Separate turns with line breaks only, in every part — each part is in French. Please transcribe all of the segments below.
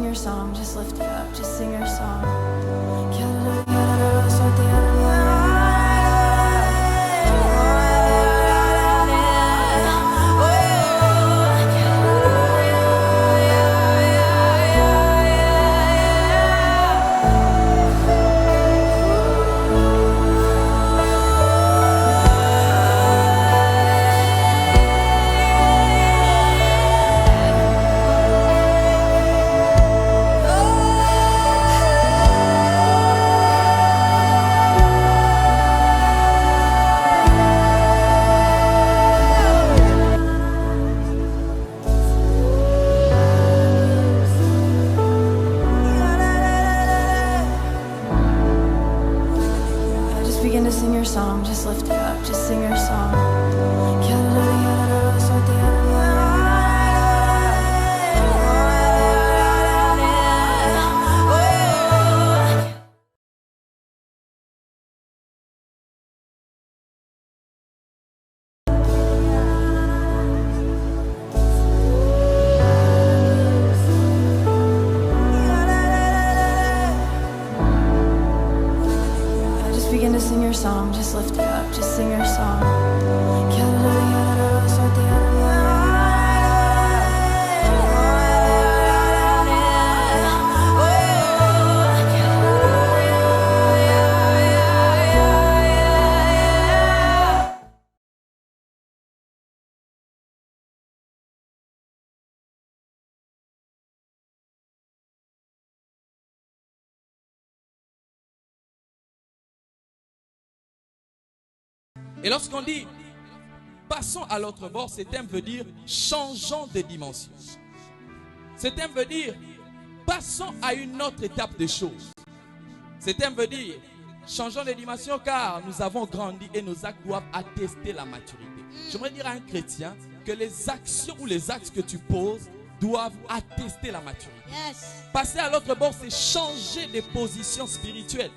sing your song, just lift it up, just sing your song. Begin to sing your song, just lift it up, just sing your song. Begin to sing your song, just lift it up, just sing your song.
Et lorsqu'on dit passons à l'autre bord, ce thème veut dire changeons de dimension. Ce thème veut dire passons à une autre étape des choses. Ce thème veut dire changeons de dimension car nous avons grandi et nos actes doivent attester la maturité. J'aimerais dire à un chrétien que les actions ou les actes que tu poses doivent attester la maturité. Passer à l'autre bord, c'est changer de position spirituelle.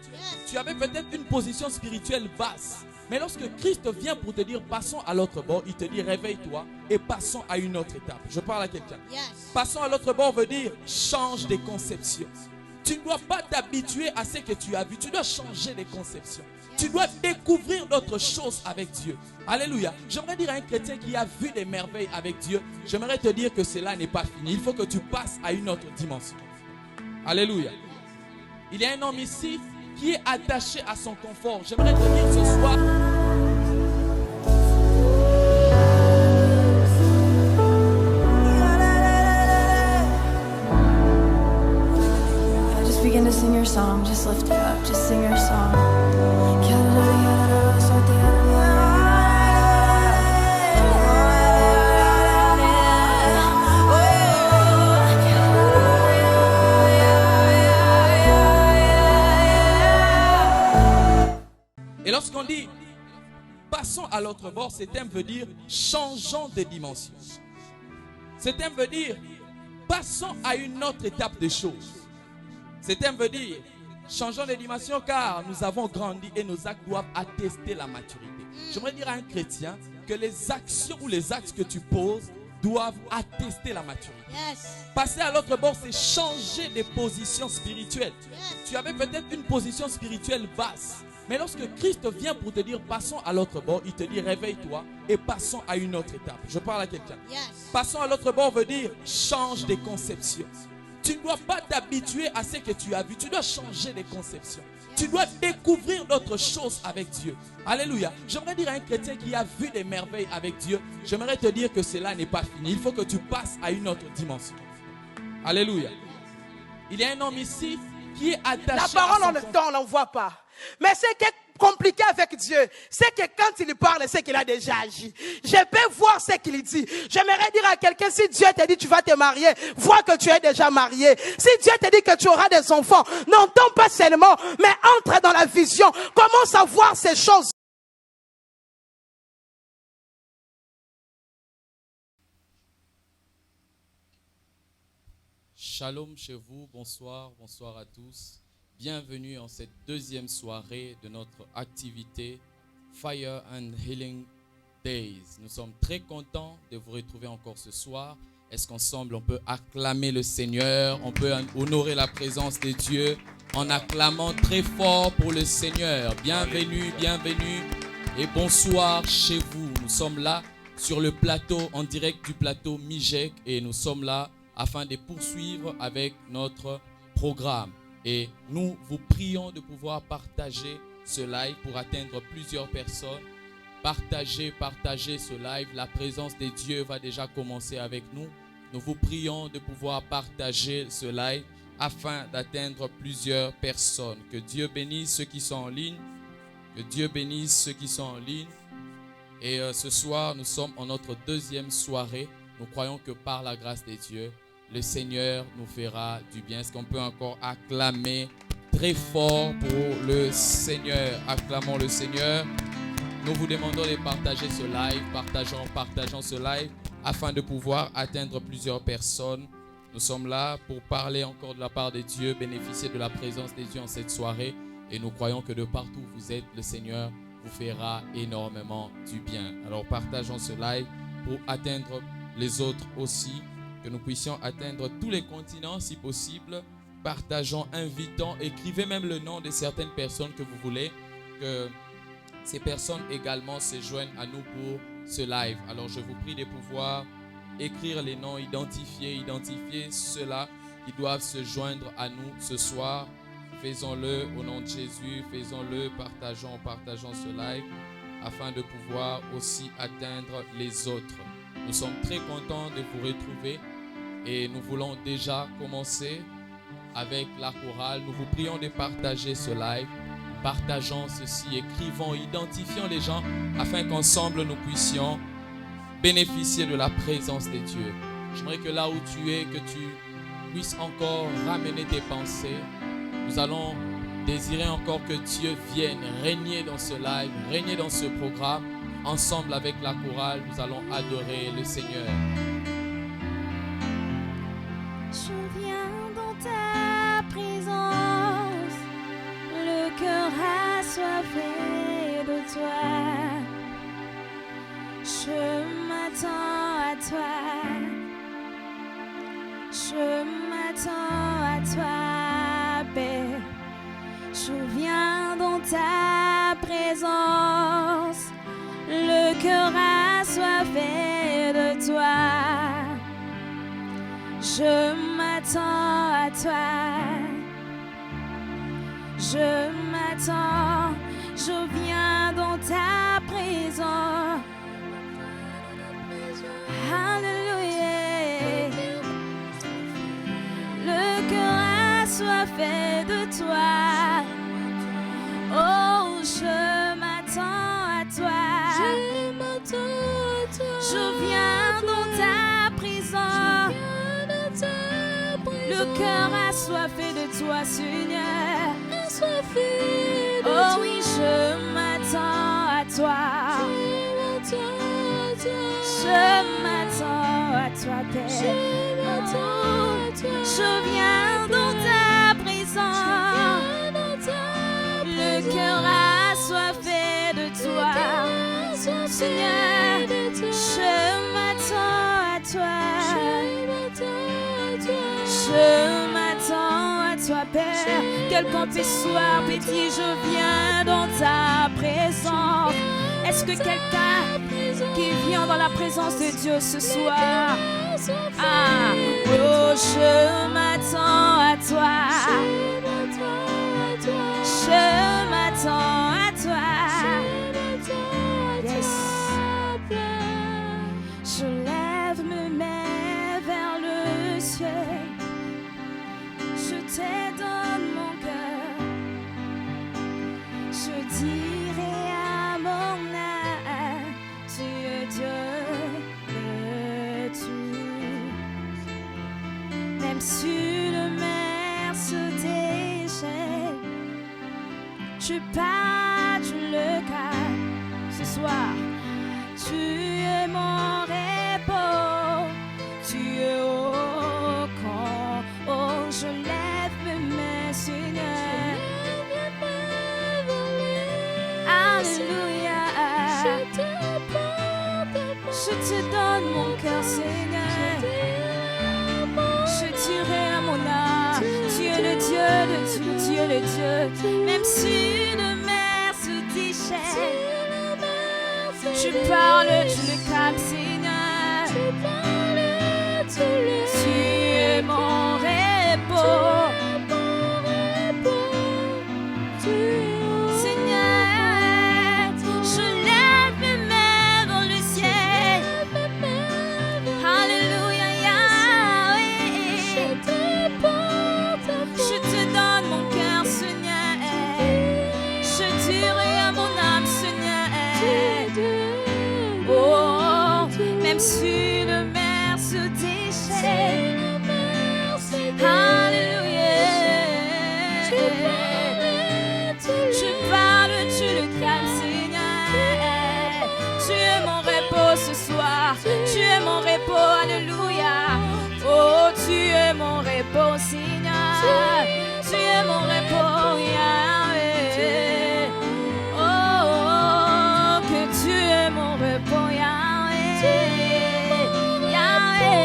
Tu avais peut-être une position spirituelle basse. Mais lorsque Christ vient pour te dire passons à l'autre bord, il te dit réveille-toi et passons à une autre étape. Je parle à quelqu'un. Passons à l'autre bord veut dire change de conception. Tu ne dois pas t'habituer à ce que tu as vu. Tu dois changer de conception. Tu dois découvrir d'autres choses avec Dieu. Alléluia. J'aimerais dire à un chrétien qui a vu des merveilles avec Dieu, j'aimerais te dire que cela n'est pas fini. Il faut que tu passes à une autre dimension. Alléluia. Il y a un homme ici qui est attaché à son confort. J'aimerais te dire ce soir.
Just begin to sing your song, just lift it up, just sing your song.
Et lorsqu'on dit passons à l'autre bord, ce thème veut dire changeons de dimension. Ce thème veut dire passons à une autre étape des choses. Ce thème veut dire changeons de dimension car nous avons grandi et nos actes doivent attester la maturité. J'aimerais dire à un chrétien que les actions ou les actes que tu poses doivent attester la maturité. Passer à l'autre bord, c'est changer de position spirituelle. Tu avais peut-être une position spirituelle basse. Mais lorsque Christ vient pour te dire passons à l'autre bord, il te dit réveille-toi et passons à une autre étape. Je parle à quelqu'un. Passons à l'autre bord veut dire change de conception. Tu ne dois pas t'habituer à ce que tu as vu. Tu dois changer de conception. Tu dois découvrir d'autres choses avec Dieu. Alléluia. J'aimerais dire à un chrétien qui a vu des merveilles avec Dieu, j'aimerais te dire que cela n'est pas fini. Il faut que tu passes à une autre dimension. Alléluia. Il y a un homme ici qui est attaché à son
La parole, on n'en voit pas. Mais ce qui est compliqué avec Dieu, c'est que quand il parle, c'est qu'il a déjà agi. Je peux voir ce qu'il dit. J'aimerais dire à quelqu'un, si Dieu te dit tu vas te marier, vois que tu es déjà marié. Si Dieu te dit que tu auras des enfants, n'entends pas seulement, mais entre dans la vision. Commence à voir ces choses.
Shalom chez vous, bonsoir à tous. Bienvenue en cette deuxième soirée de notre activité Fire and Healing Days. Nous sommes très contents de vous retrouver encore ce soir. Est-ce qu'ensemble on peut acclamer le Seigneur, on peut honorer la présence de Dieu en acclamant très fort pour le Seigneur. Bienvenue, bienvenue et bonsoir chez vous. Nous sommes là sur le plateau, en direct du plateau Mijek, et nous sommes là afin de poursuivre avec notre programme. Et nous vous prions de pouvoir partager ce live pour atteindre plusieurs personnes. Partagez ce live. La présence de Dieu va déjà commencer avec nous. Nous vous prions de pouvoir partager ce live afin d'atteindre plusieurs personnes. Que Dieu bénisse ceux qui sont en ligne. Que Dieu bénisse ceux qui sont en ligne. Et ce soir, nous sommes en notre deuxième soirée. Nous croyons que par la grâce de Dieu, le Seigneur nous fera du bien. Est-ce qu'on peut encore acclamer très fort pour le Seigneur? Acclamons le Seigneur. Nous vous demandons de partager ce live. Partageons ce live afin de pouvoir atteindre plusieurs personnes. Nous sommes là pour parler encore de la part de Dieu, bénéficier de la présence de Dieu en cette soirée. Et nous croyons que de partout où vous êtes, le Seigneur vous fera énormément du bien. Alors partageons ce live pour atteindre les autres aussi, que nous puissions atteindre tous les continents si possible. Partageons, invitons, écrivez même le nom de certaines personnes que vous voulez, que ces personnes également se joignent à nous pour ce live. Alors je vous prie de pouvoir écrire les noms, identifier ceux-là qui doivent se joindre à nous ce soir. Faisons-le au nom de Jésus, faisons-le, partageons ce live afin de pouvoir aussi atteindre les autres. Nous sommes très contents de vous retrouver et nous voulons déjà commencer avec la chorale. Nous vous prions de partager ce live. Partageons ceci, écrivons, identifions les gens afin qu'ensemble nous puissions bénéficier de la présence de Dieu. J'aimerais que là où tu es, que tu puisses encore ramener tes pensées. Nous allons désirer encore que Dieu vienne régner dans ce live, régner dans ce programme. Ensemble avec la chorale, nous allons adorer le Seigneur.
Je viens dans ta présence, le cœur assoiffé de toi. Je m'attends à toi, je m'attends à toi, Père. Je viens dans ta présence, le cœur assoiffé de toi. Je m'attends à toi, je m'attends, je viens dans ta présence. Alléluia. Le cœur assoiffé de toi. Oh, je m'attends à toi. Je m'attends à toi. Je viens dans ta présence. Le cœur assoiffé de toi, Seigneur. Assoiffé de toi. Oh oui, je m'attends à toi. Je m'attends à toi, Père. Je viens dans ta présence. Le cœur assoiffé de toi, Seigneur. Je m'attends à toi. Je m'attends à toi, Père. Quel qu'en puisse soir, petit, je viens dans ta présence. Est-ce que quelqu'un qui vient dans la présence de Dieu ce soir? Ah, oh, je m'attends à toi. Je m'attends à toi. Yes. Je lève mes mains vers le ciel. Je te donne mon cœur. Je dirai à mon âme, tu es Dieu de tout. Même sur le mer se déchaîne, tu parles le calme. Ce soir, tu es mon repos, tu es au camp. Oh, je lève mes mains, Seigneur. Alléluia. Je te donne mon cœur, Seigneur. si le mer se déchaîne, tu parles, tu le calmes, Seigneur. Tu es mon repos. Seigneur, je lève mes mains dans le ciel. Alléluia, Yahweh. Je te donne mon cœur, Seigneur. Je dirai à mon âme, Seigneur. Oh, même si le mer se déchaîne. Alléluia. Tu parles, tu le calmes, Seigneur. Tu es mon repos ce soir. Tu es mon repos, alléluia. Oh, tu es mon repos, Seigneur. Tu es mon repos, Yahweh. Oh, que tu es mon repos, Yahweh. Yahweh.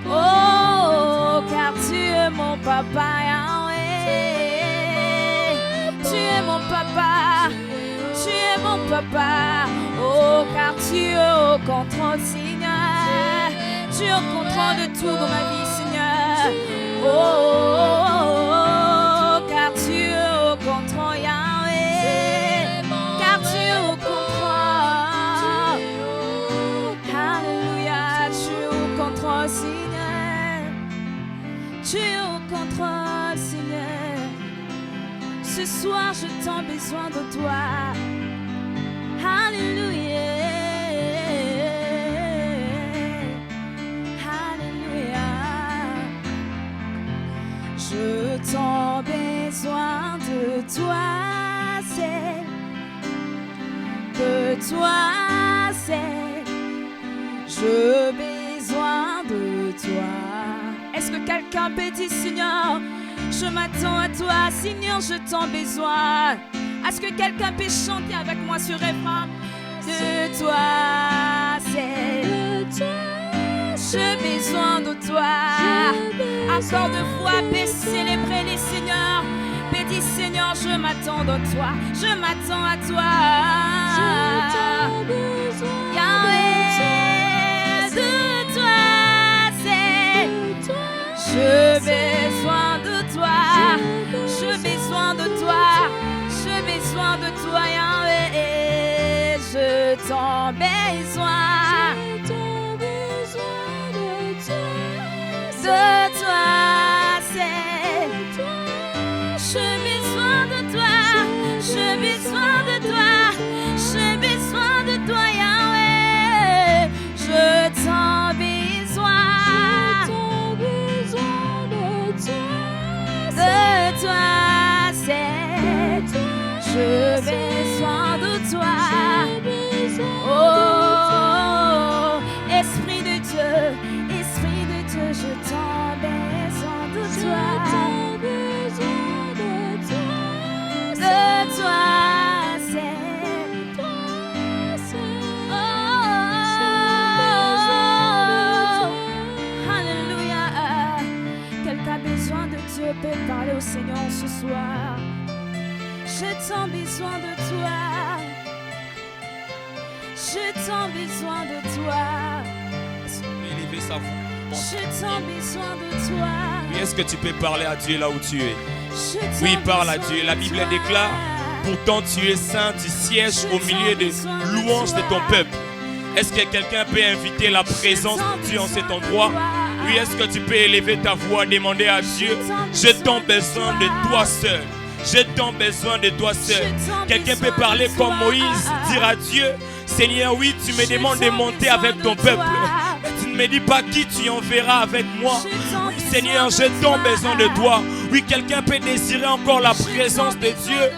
Oh, car tu es mon papa, Yahweh. Tu es mon papa. Tu es mon papa. Oh, car tu es au contrôle, Seigneur. Tu es au contrôle de tout dans ma vie, Seigneur. Oh, car tu es au contrôle, Yahweh. Car tu es au contrôle. Alléluia, tu es au contrôle, Seigneur. Tu es au contrôle, Seigneur. Ce soir, je t'en besoin de toi. Alléluia. Alléluia. Je t'en besoin de toi, c'est de toi, c'est je besoin de toi. Est-ce que quelqu'un peut dire, Seigneur, je m'attends à toi, Seigneur, je t'en besoin. Est-ce que quelqu'un peut chanter avec moi sur refrain? De toi, c'est j'ai besoin de toi. Encore de fois, peut célébrer les seigneurs. Peut dire, Seigneur, je m'attends de toi. Je m'attends à toi. Yahweh, de toi, c'est j'ai besoin de toi. J'ai besoin de toi. J'ai besoin de toi, Yahweh. Je t'en besoin. De toi, c'est j'ai besoin de toi. J'ai besoin de toi. J'ai besoin de toi, Yahweh. Je t'en besoin. De toi, c'est j'ai besoin de toi. Oh, Esprit de Dieu, je t'en besoin de toi. De toi, c'est oh, alléluia. Quelqu'un a besoin de Dieu peut parler au Seigneur ce soir. J'ai tant besoin de toi. J'ai tant besoin de toi.
Élevez sa voix.
J'ai tant besoin de toi.
Oui, est-ce que tu peux parler à Dieu là où tu es? Oui, parle à Dieu. La Bible déclare, pourtant tu es saint, tu sièges au milieu des louanges de ton peuple. Est-ce que quelqu'un peut inviter la présence de Dieu en cet endroit? Oui, est-ce que tu peux élever ta voix, demander à Dieu, j'ai tant besoin de toi seul. J'ai tant besoin de toi seul. Quelqu'un peut parler comme Moïse, dire à Dieu, Seigneur, oui, tu me demandes de monter avec ton peuple. Tu ne me dis pas qui tu enverras avec moi. Oui, Seigneur, j'ai tant besoin de toi. Oui, quelqu'un peut désirer encore la présence de Dieu.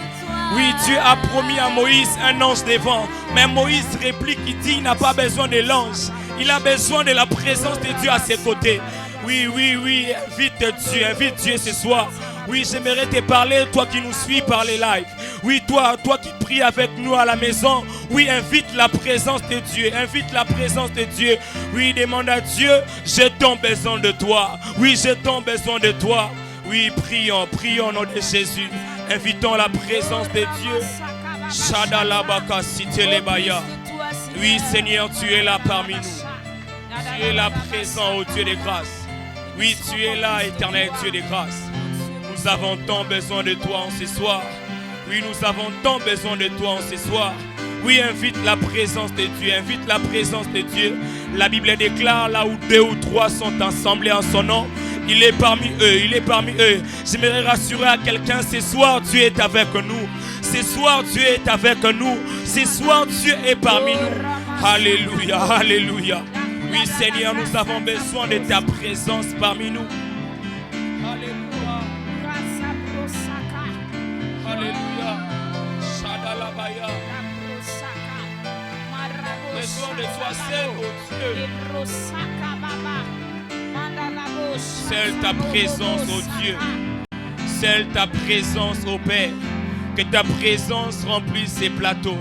Oui, Dieu a promis à Moïse un ange devant. Mais Moïse réplique, il dit, il n'a pas besoin de l'ange. Il a besoin de la présence de Dieu à ses côtés. Oui, invite Dieu ce soir. Oui, j'aimerais te parler, toi qui nous suis par les lives. Oui, toi qui pries avec nous à la maison. Oui, invite la présence de Dieu. Invite la présence de Dieu. Oui, demande à Dieu, j'ai tant besoin de toi. Oui, j'ai tant besoin de toi.
Oui, prions, prions au nom de Jésus. Invitons la présence de Dieu. Shadalabaka Sitelebaya. Oui, Seigneur, tu es là parmi nous. Tu es là présent, ô Dieu des grâces. Oui, tu es là, éternel Dieu des grâces. Nous avons tant besoin de toi en ce soir. Oui, nous avons tant besoin de toi en ce soir. Oui, invite la présence de Dieu, invite la présence de Dieu. La Bible déclare là où 2 ou 3 sont assemblés en son nom, il est parmi eux, il est parmi eux. J'aimerais rassurer à quelqu'un, ce soir Dieu est avec nous. Ce soir Dieu est avec nous. Ce soir Dieu est parmi nous. Alléluia, alléluia. Oui Seigneur, nous avons besoin de ta présence parmi nous. Alléluia. Alléluia. Shadalabaya. Besoin de toi seul, ô Dieu. Seule ta présence, ô Dieu. Seule ta présence, ô Père. Que ta présence remplisse ces plateaux.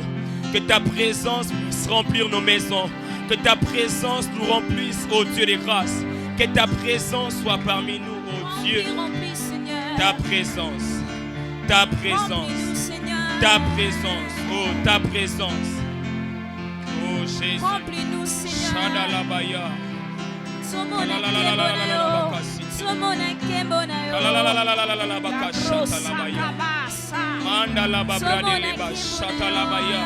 Que ta présence puisse remplir nos maisons. Que ta présence nous remplisse, ô Dieu des grâces. Que ta présence soit parmi nous, ô Dieu. Ta présence. Ta présence. Ta présence. Oh, ta présence. Oh Jésus.
Remplis-nous, Seigneur.
Shadalabaya. Mandala babradele ba shatalabaya.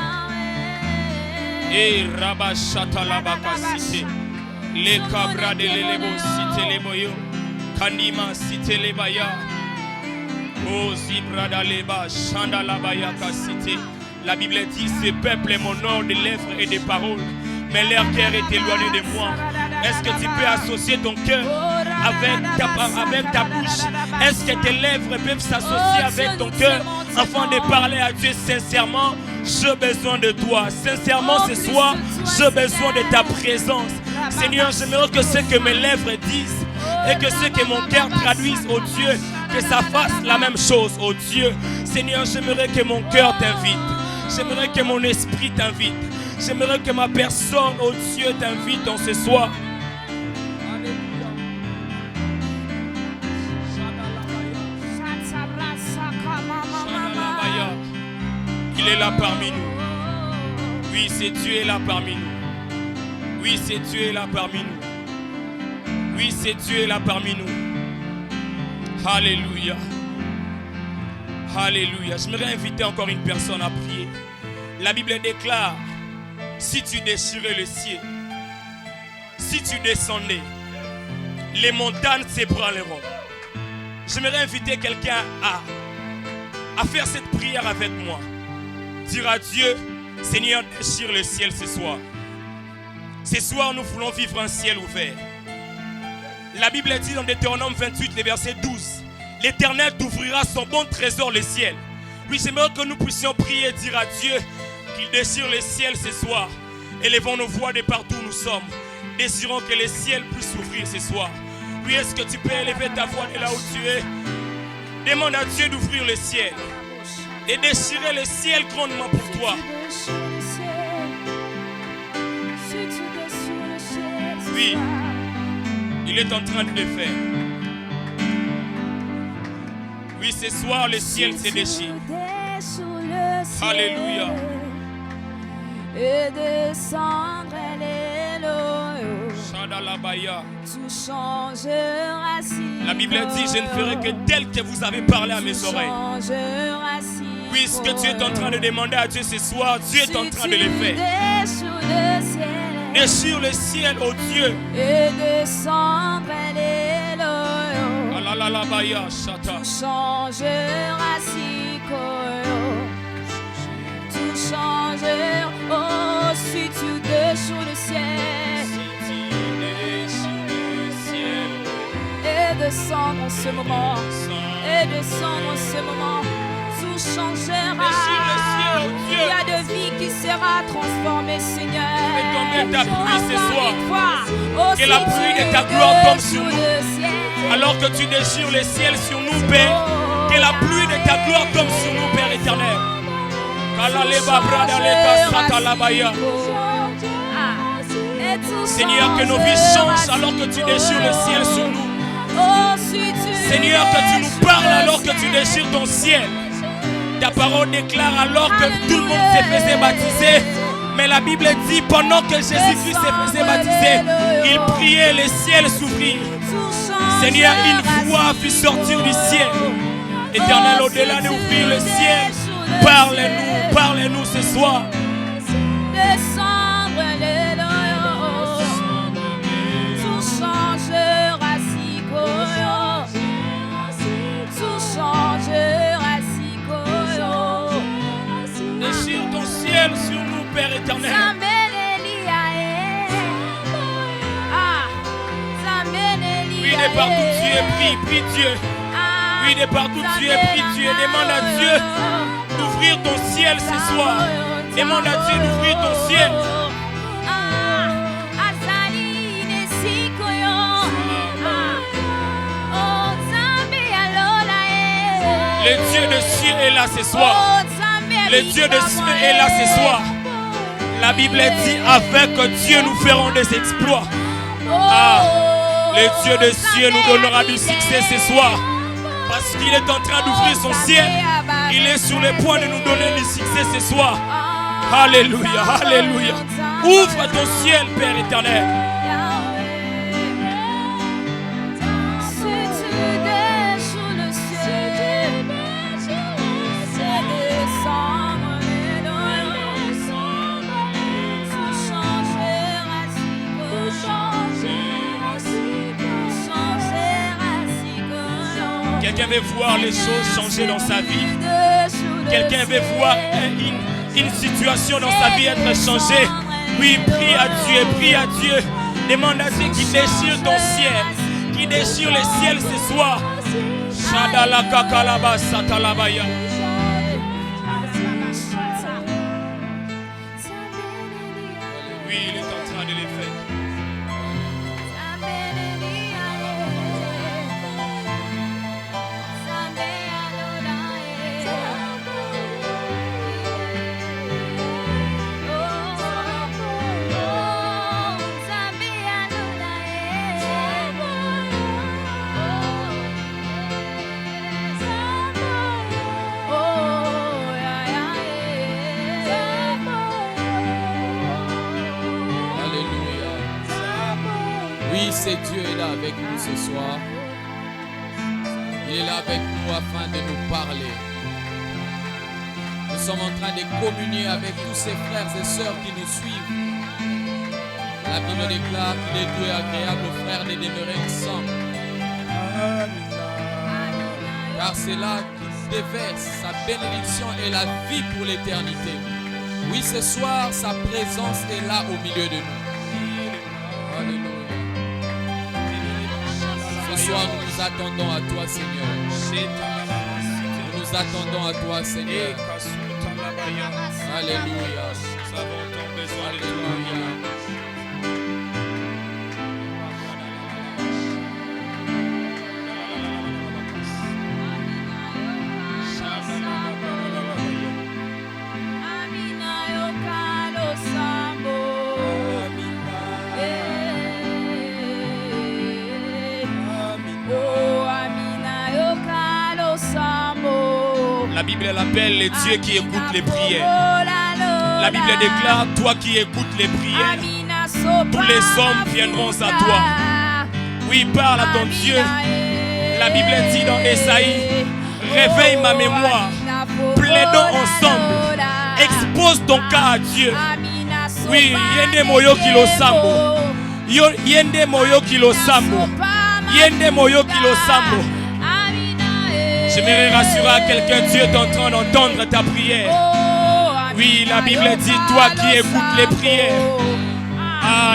E raba shatalabaka cité. Le cabradele lebo cité le boyo. Kanima cité le baya. O zibrada leba shandalabaya ka cité. La Bible dit, ce peuple m'honore de lèvres et de paroles, mais leur cœur est éloigné de moi. Est-ce que tu peux associer ton cœur avec ta bouche? Est-ce que tes lèvres peuvent s'associer avec ton cœur afin de parler à Dieu sincèrement? J'ai besoin de toi. Sincèrement ce soir, j'ai besoin de ta présence. Seigneur, j'aimerais que ce que mes lèvres disent et que ce que mon cœur traduise, oh Dieu, que ça fasse la même chose, oh Dieu. Seigneur, j'aimerais que mon cœur t'invite. J'aimerais que mon esprit t'invite. J'aimerais que ma personne, oh Dieu, t'invite en ce soir. Il est là parmi nous. Oui, c'est Dieu est là parmi nous. Oui, c'est Dieu est là parmi nous. Oui, c'est Dieu est là parmi nous. Alléluia. Alléluia. J'aimerais inviter encore une personne à prier. La Bible déclare, si tu déchirais le ciel, si tu descendais, les montagnes s'ébranleront. J'aimerais inviter quelqu'un à faire cette prière avec moi. Dire à Dieu, Seigneur, déchire le ciel ce soir. Ce soir, nous voulons vivre un ciel ouvert. La Bible dit dans Deutéronome 28, le verset 12, l'Éternel t'ouvrira son bon trésor, le ciel. Oui, j'aimerais que nous puissions prier et dire à Dieu qu'il déchire le ciel ce soir. Élevons nos voix de partout où nous sommes. Désirons que le ciel puisse s'ouvrir ce soir. Oui, est-ce que tu peux élever ta voix de là où tu es? Demande à Dieu d'ouvrir le ciel et déchirer le ciel grandement pour toi. Oui, il est en train de le faire. Oui, ce soir, le ciel se déchire. Alléluia.
Et descendre l'élo.
Shadalabaya.
Tout changera si.
La Bible dit, je ne ferai que tel que vous avez parlé à mes oreilles. Oui, ce que tu es en train de demander à Dieu ce soir, Dieu est en train de le faire. Déchire le ciel, oh Dieu.
Et descendre l'élo.
Alalalabaya, shata.
Tout changera si koyo. Tout changera. Oh, si tu déchires le ciel.
Si tu déchires le ciel.
Et descendre en ce moment. Et descendre en ce moment. Tout changera. Il y a de vie qui sera transformée, Seigneur.
Fais tomber ta pluie ce soir.
Que
la pluie de ta gloire tombe sur nous. Alors que tu déchires le ciel sur nous, Père. Que la pluie de ta gloire tombe sur nous, Père éternel. Seigneur, que nos vies changent alors que tu déchires le ciel sur nous. Seigneur, que tu nous parle alors que tu déchires ton ciel. Ta parole déclare alors que tout le monde s'est fait baptiser. Mais la Bible dit pendant que Jésus-Christ s'est fait baptiser, il priait, les ciels s'ouvrirent. Seigneur, une voix fut sortir du ciel. Éternel, au-delà d'ouvrir le ciel, parlez-nous ce soir.
Descendre les loyaux, tout changera si coyo, tout changera si coyo.
Déchire ton ciel sur nous, Père éternel. Oui, de partout tu es, prie Dieu. Oui, de partout tu es, prie Dieu. Demande à Dieu d'ouvrir ton ciel ce soir. Demande à Dieu d'ouvrir ton ciel. Le Dieu de cieux est là ce soir. Le Dieu de cieux est là ce soir. La Bible dit avec Dieu nous ferons des exploits. Le Dieu de cieux nous donnera du succès ce soir. Parce qu'il est en train d'ouvrir son ciel. Il est sur le point de nous donner du succès ce soir. Alléluia, alléluia. Ouvre ton ciel, Père éternel. Quelqu'un veut voir les choses changer dans sa vie. Quelqu'un veut voir une situation dans sa vie être changée. Oui, prie à Dieu. Demande à Dieu qui déchire ton ciel, qui déchire le ciel ce soir. Shadala kakalaba satalabaya. Oui, il est en train de les faire.
Oui, c'est Dieu est là avec nous ce soir. Il est là avec nous afin de nous parler. Nous sommes en train de communier avec tous ces frères et sœurs qui nous suivent. La Bible déclare qu'il est doux et agréable aux frères de demeurer ensemble. Car c'est là qu'il déverse sa bénédiction et la vie pour l'éternité. Oui, ce soir, sa présence est là au milieu de nous. Alléluia. Ce soir, nous nous attendons à toi, Seigneur. Nous nous attendons à toi, Seigneur. Alléluia. Alléluia.
La Bible l'appelle le Dieu qui écoute les prières. La Bible déclare, toi qui écoutes les prières, tous les hommes viendront à toi. Oui, parle à ton Dieu. La Bible dit dans Esaïe, réveille ma mémoire, plaidons ensemble, expose ton cas à Dieu. Oui, yende moyo kilo sambo. Yende moyo kilo sambo. Yende moyo kilo sambo. J'aimerais rassurer à quelqu'un, Dieu est en train d'entendre ta prière. Oui, la Bible dit, toi qui écoutes les prières.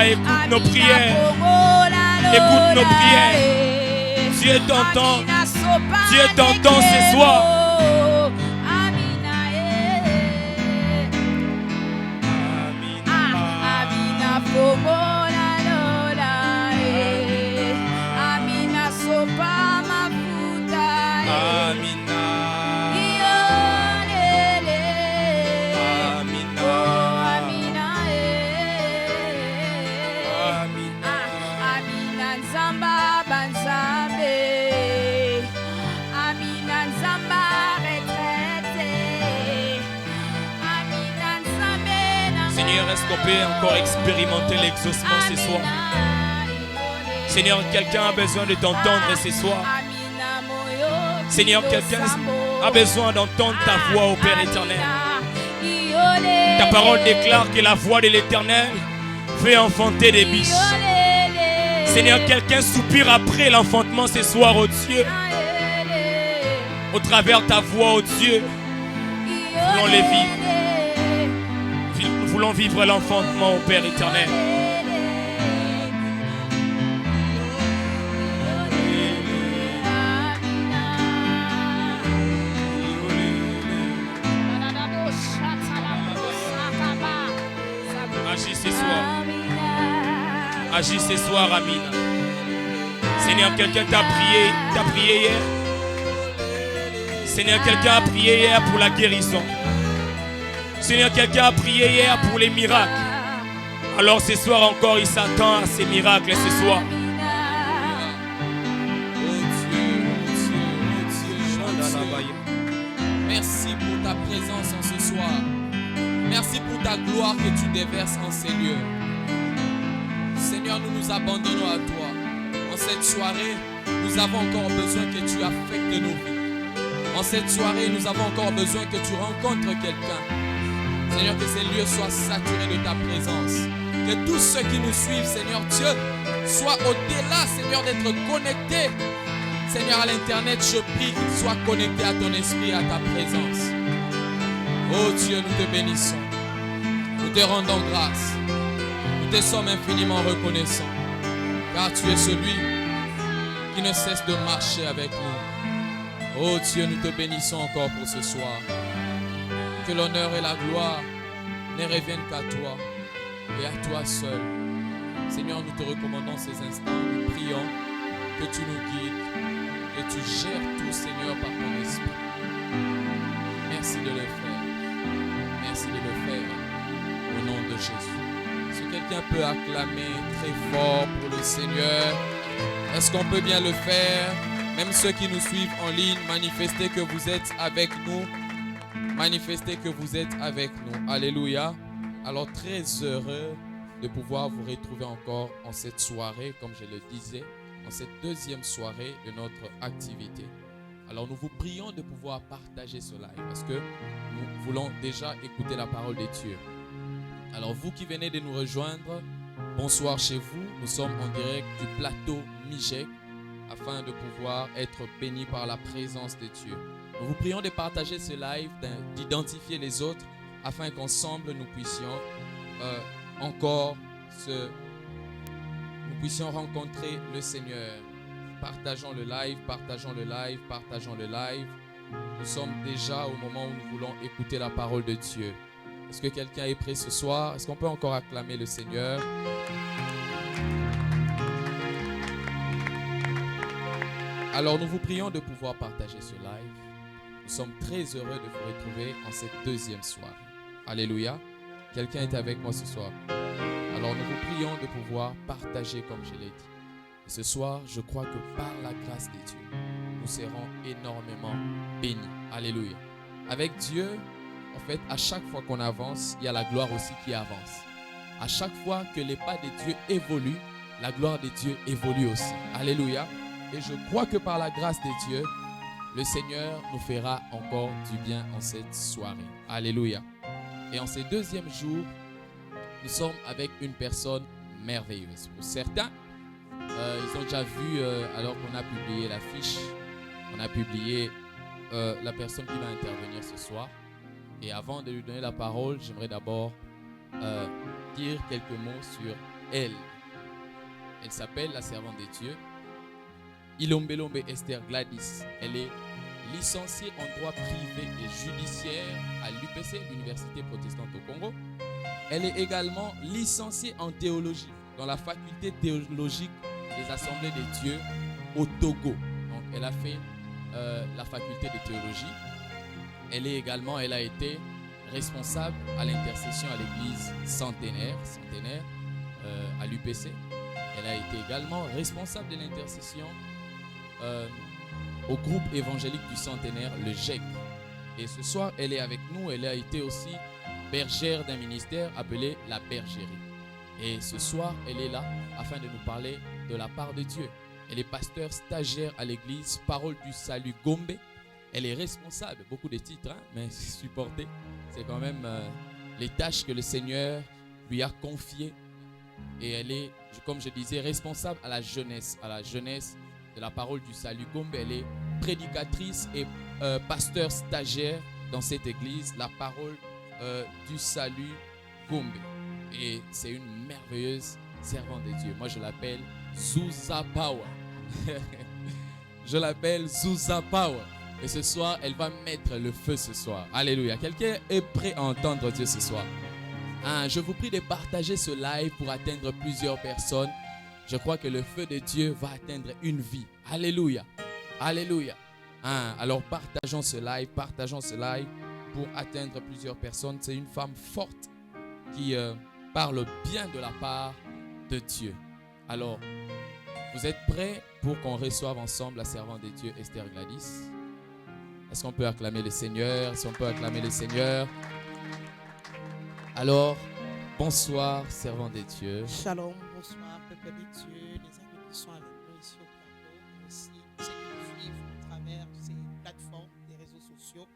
Écoute nos prières. Écoute nos prières. Dieu t'entend. Dieu t'entend ce soir. qu'on peut encore expérimenter l'exaucement ce soir? Seigneur, quelqu'un a besoin de t'entendre ce soir. Seigneur, quelqu'un a besoin d'entendre ta voix au Père éternel. Ta parole déclare que la voix de l'Éternel fait enfanter des biches. Seigneur, quelqu'un soupire après l'enfantement ce soir, oh Dieu. Au travers ta voix, oh Dieu, nous voulons les vivre. Nous voulons vivre l'enfantement au Père éternel. Agis ce soir. Agis ce soir, Amina. Seigneur, quelqu'un t'a prié hier. Seigneur, quelqu'un a prié hier pour la guérison. Seigneur, quelqu'un a prié hier pour les miracles. Alors ce soir encore, il s'attend à ces miracles ce soir.
Merci pour ta présence en ce soir. Merci pour ta gloire que tu déverses en ces lieux. Seigneur, nous nous abandonnons à toi. En cette soirée, nous avons encore besoin que tu affectes nos vies. En cette soirée, nous avons encore besoin que tu rencontres quelqu'un. Seigneur, que ces lieux soient saturés de ta présence. Que tous ceux qui nous suivent, Seigneur Dieu, soient au-delà, Seigneur, d'être connectés. Seigneur, à l'internet, je prie qu'ils soient connectés à ton esprit, à ta présence. Oh Dieu, nous te bénissons. Nous te rendons grâce. Nous te sommes infiniment reconnaissants. Car tu es celui qui ne cesse de marcher avec nous. Oh Dieu, nous te bénissons encore pour ce soir. Que l'honneur et la gloire ne reviennent qu'à toi et à toi seul. Seigneur, nous te recommandons ces instants. Nous prions que tu nous guides, que tu gères tout, Seigneur, par ton esprit. Merci de le faire. Merci de le faire au nom de Jésus. Si quelqu'un peut acclamer très fort pour le Seigneur, est-ce qu'on peut bien le faire? Même ceux qui nous suivent en ligne, manifestez que vous êtes avec nous. Manifestez que vous êtes avec nous. Alléluia. Alors très heureux de pouvoir vous retrouver encore en cette soirée, comme je le disais, en cette deuxième soirée de notre activité. Alors nous vous prions de pouvoir partager ce live parce que nous voulons déjà écouter la parole de Dieu. Alors vous qui venez de nous rejoindre, bonsoir chez vous. Nous sommes en direct du plateau Mijek afin de pouvoir être bénis par la présence de Dieu. Nous vous prions de partager ce live, d'identifier les autres afin qu'ensemble nous puissions nous puissions rencontrer le Seigneur. Partageons le live, partageons le live, partageons le live. Nous sommes déjà au moment où nous voulons écouter la parole de Dieu. Est-ce que quelqu'un est prêt ce soir? Est-ce qu'on peut encore acclamer le Seigneur? Alors nous vous prions de pouvoir partager ce live. Nous sommes très heureux de vous retrouver en cette deuxième soirée. Alléluia. Quelqu'un est avec moi ce soir. Alors nous vous prions de pouvoir partager comme je l'ai dit. Et ce soir, je crois que par la grâce de Dieu, nous serons énormément bénis. Alléluia. Avec Dieu, en fait, à chaque fois qu'on avance, il y a la gloire aussi qui avance. À chaque fois que les pas de Dieu évoluent, la gloire de Dieu évolue aussi. Alléluia. Et je crois que par la grâce de Dieu, le Seigneur nous fera encore du bien en cette soirée. Alléluia. Et en ce deuxième jour, nous sommes avec une personne merveilleuse. Pour certains, ils ont déjà vu, alors qu'on a publié l'affiche, on a publié la personne qui va intervenir ce soir. Et avant de lui donner la parole, j'aimerais d'abord dire quelques mots sur elle. Elle s'appelle la servante de Dieu, Ilombelombe Esther Gladys. Elle est licenciée en droit privé et judiciaire à l'UPC, l'Université protestante au Congo. Elle est également licenciée en théologie dans la faculté théologique des Assemblées de Dieu au Togo. Donc elle a fait la faculté de théologie. Elle a été responsable à l'intercession à l'église centenaire à l'UPC. Elle a été également responsable de l'intercession au groupe évangélique du centenaire, le GEC. Et ce soir, elle est avec nous. Elle a été aussi bergère d'un ministère appelé la bergerie. Et ce soir, elle est là afin de nous parler de la part de Dieu. Elle est pasteur stagiaire à l'église Parole du Salut Gombe. Elle est responsable, beaucoup de titres, hein, mais supporter, c'est quand même les tâches que le Seigneur lui a confiées. Et elle est, comme je disais, responsable à la jeunesse de la Parole du Salut Gombe. Elle est prédicatrice et pasteur stagiaire dans cette église, la Parole du Salut Gombe. Et c'est une merveilleuse servante de Dieu. Moi, je l'appelle Zuza Power. Je l'appelle Zuza Power. Et ce soir, elle va mettre le feu ce soir. Alléluia. Quelqu'un est prêt à entendre Dieu ce soir? Je vous prie de partager ce live pour atteindre plusieurs personnes. Je crois que le feu de Dieu va atteindre une vie. Alléluia. Alléluia. Alors partageons ce live pour atteindre plusieurs personnes. C'est une femme forte qui parle bien de la part de Dieu. Alors, vous êtes prêts pour qu'on reçoive ensemble la servante de Dieu, Esther Gladys? Est-ce qu'on peut acclamer le Seigneur? Est-ce qu'on peut acclamer le Seigneur? Alors, bonsoir, servant de Dieu.
Shalom, bonsoir, peuple de Dieu, les amis qui sont avec nous ici au plateau, mais aussi ceux qui nous suivent à travers ces plateformes, des réseaux sociaux.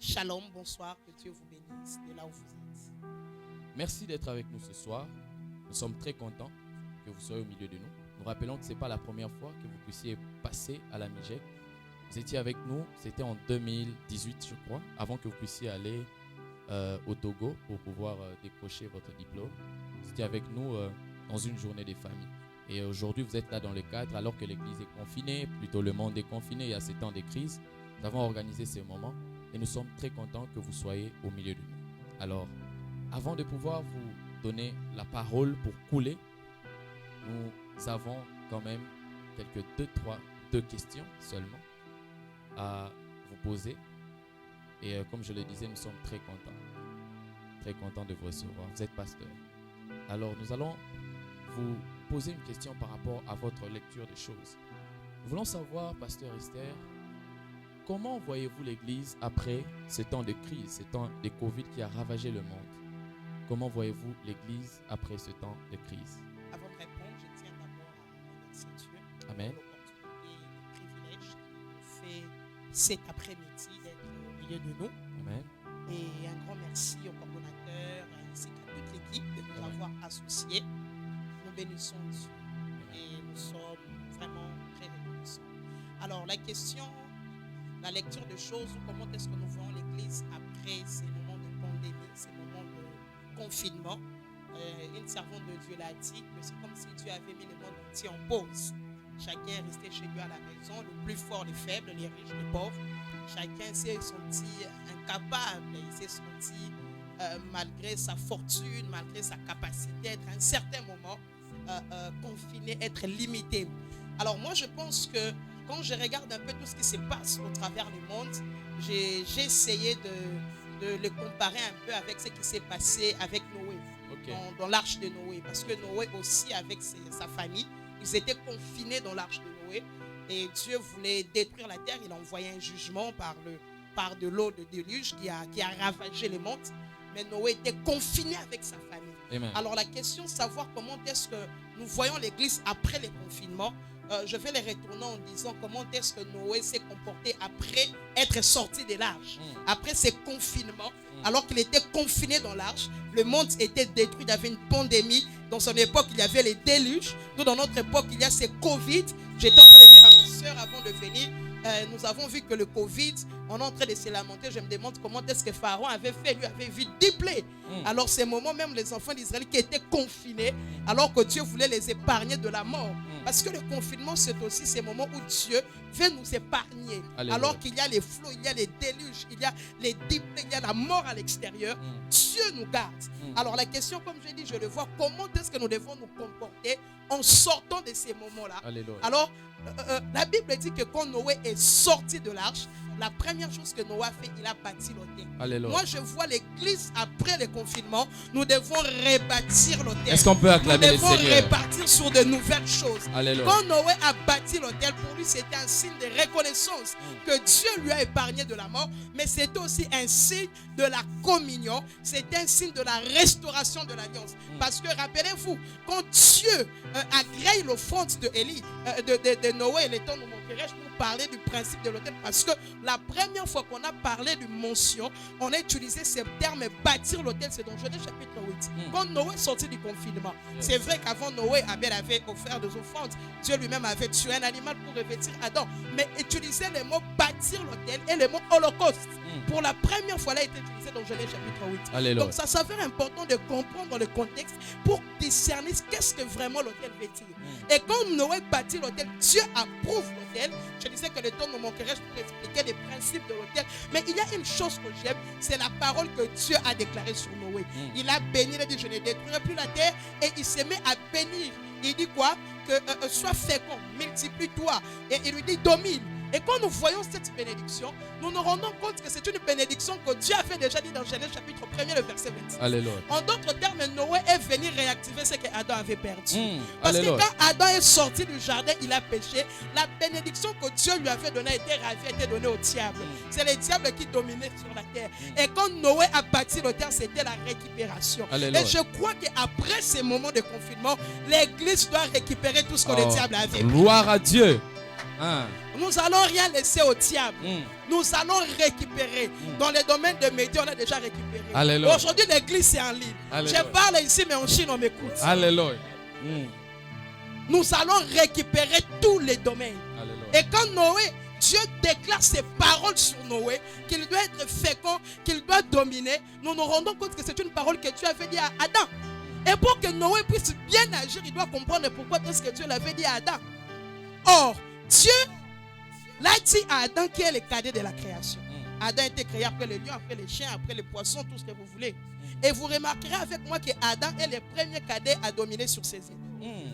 Shalom, bonsoir, que Dieu vous bénisse de là où vous êtes.
Merci d'être avec nous ce soir. Nous sommes très contents que vous soyez au milieu de nous. Nous rappelons que ce n'est pas la première fois que vous puissiez passer à la MIGEC. Vous étiez avec nous, c'était en 2018, je crois, avant que vous puissiez aller au Togo pour pouvoir décrocher votre diplôme. Vous étiez avec nous dans une journée des familles. Et aujourd'hui, vous êtes là dans le cadre, alors que l'église est confinée, plutôt le monde est confiné, il y a ces temps de crise. Nous avons organisé ces moments et nous sommes très contents que vous soyez au milieu de nous. Alors, avant de pouvoir vous donner la parole pour couler, nous avons quand même deux questions seulement à vous poser. Et comme je le disais, nous sommes très contents de vous recevoir. Vous êtes pasteur. Alors, nous allons vous poser une question par rapport à votre lecture des choses. Nous voulons savoir, pasteur Esther, comment voyez-vous l'Église après ce temps de crise, ce temps de Covid qui a ravagé le monde? Comment voyez-vous l'Église après ce temps de crise?
Avant de répondre, je tiens d'abord à remercier Dieu
Amen.
pour l'opportunité et le privilège qu'il nous fait cet après-midi d'être au milieu de nous.
Amen.
Et un grand merci au coordonnateur ainsi qu'à toute l'équipe de nous
Amen.
avoir associés. Nous bénissons Dieu et nous sommes vraiment très reconnaissants. Alors la question, la lecture de choses, comment est-ce que nous voyons l'Église après ces moments de pandémie, ces moments de confinement. Une servante de Dieu l'a dit que c'est comme si Dieu avait mis le monde entier en pause. Chacun est resté chez lui à la maison, le plus fort, les faibles, les riches, les pauvres. Chacun s'est senti incapable, il s'est senti malgré sa fortune, malgré sa capacité, être à un certain moment confiné, être limité. Alors moi je pense que quand je regarde un peu tout ce qui se passe au travers du monde, j'ai essayé de le comparer un peu avec ce qui s'est passé avec Noé, dans l'arche de Noé. Parce que Noé aussi, avec sa famille, ils étaient confinés dans l'arche de Noé. Et Dieu voulait détruire la terre. Il a envoyé un jugement par de l'eau de déluge qui a ravagé le monde. Mais Noé était confiné avec sa famille.
Amen.
Alors la question de savoir comment est-ce que nous voyons l'Église après le confinement, je vais les retourner en disant comment est-ce que Noé s'est comporté après être sorti de l'arche, après ces confinements, alors qu'il était confiné dans l'arche. Le monde était détruit, il y avait une pandémie. Dans son époque, il y avait les déluges. Nous, dans notre époque, il y a ces Covid. J'étais en train de dire à ma soeur avant de venir, nous avons vu que le Covid, on est en train de se lamenter. Je me demande comment est-ce que Pharaon avait fait, lui avait vu 10 plaies. Alors ces moments, même les enfants d'Israël qui étaient confinés, alors que Dieu voulait les épargner de la mort. Parce que le confinement, c'est aussi ces moments où Dieu veut nous épargner. Alléluia. Alors qu'il y a les flots, il y a les déluges, il y a les 10 plaies, il y a la mort à l'extérieur. Dieu nous garde. Alors la question, comme je dis, je le vois, comment est-ce que nous devons nous comporter en sortant de ces moments-là?
Alléluia.
Alors, la Bible dit que quand Noé est sorti de l'arche, la première chose que Noé a fait, il a bâti l'autel.
Alléluia.
Moi, je vois l'église après le confinement. Nous devons rebâtir l'autel.
Est-ce qu'on peut acclamer
Nous
le
devons
Seigneur?
repartir sur de nouvelles choses.
Alléluia.
Quand Noé a bâti l'autel, pour lui, c'était un signe de reconnaissance que Dieu lui a épargné de la mort. Mais c'était aussi un signe de la communion. C'était un signe de la restauration de l'alliance. Parce que rappelez-vous, quand Dieu agrée l'offrande de Élie, de Noé, les temps nous manquerait pour parler du principe de l'autel. Parce que la première fois qu'on a parlé de mention, on a utilisé ce terme bâtir l'autel, c'est dans Genèse chapitre 8. Quand Noé est sorti du confinement, c'est vrai qu'avant Noé, Abel avait offert des offrandes. Dieu lui-même avait tué un animal pour revêtir Adam. Mais utiliser les mots bâtir l'autel et les mots holocauste, pour la première fois, là, a été utilisé dans Genèse chapitre 8.
Alléluia.
Donc ça s'avère important de comprendre le contexte pour discerner qu'est-ce que vraiment l'autel veut dire. Et quand Noé bâtit l'autel, Dieu approuve l'autel. Je disais que le temps nous manquerait pour expliquer les principes de l'autel. Mais il y a une chose que j'aime, c'est la parole que Dieu a déclarée sur Noé. Il a béni, il a dit je ne détruirai plus la terre, et il se met à bénir. Il dit quoi? Que sois fécond, multiplie-toi. Et il lui dit domine. Et quand nous voyons cette bénédiction, nous nous rendons compte que c'est une bénédiction que Dieu avait déjà dit dans Genèse chapitre 1er, le verset 26.
Alléluia.
En d'autres termes, Noé est venu réactiver ce que Adam avait perdu. Parce
Alléluia.
que quand Adam est sorti du jardin, il a péché. La bénédiction que Dieu lui avait donnée a été donnée au diable. C'est le diable qui dominait sur la terre. Et quand Noé a bâti le terre, c'était la récupération.
Alléluia.
Et je crois qu'après ces moments de confinement, l'église doit récupérer tout ce que le diable avait.
Gloire à Dieu.
Nous allons rien laisser au diable. Nous allons récupérer. Dans les domaines de médias, on a déjà récupéré.
Alléluia.
Aujourd'hui, l'église est en ligne.
Alléluia.
Je parle ici, mais en Chine, on m'écoute.
Alléluia.
Nous allons récupérer tous les domaines.
Alléluia.
Et quand Noé, Dieu déclare ses paroles sur Noé, qu'il doit être fécond, qu'il doit dominer, nous nous rendons compte que c'est une parole que Dieu avait dit à Adam. Et pour que Noé puisse bien agir, il doit comprendre pourquoi est-ce que Dieu l'avait dit à Adam. Or, Dieu l'a dit à Adam qui est le cadet de la création. Adam a été créé après les lions, après les chiens, après les poissons, tout ce que vous voulez. Et vous remarquerez avec moi que Adam est le premier cadet à dominer sur ses ennemis.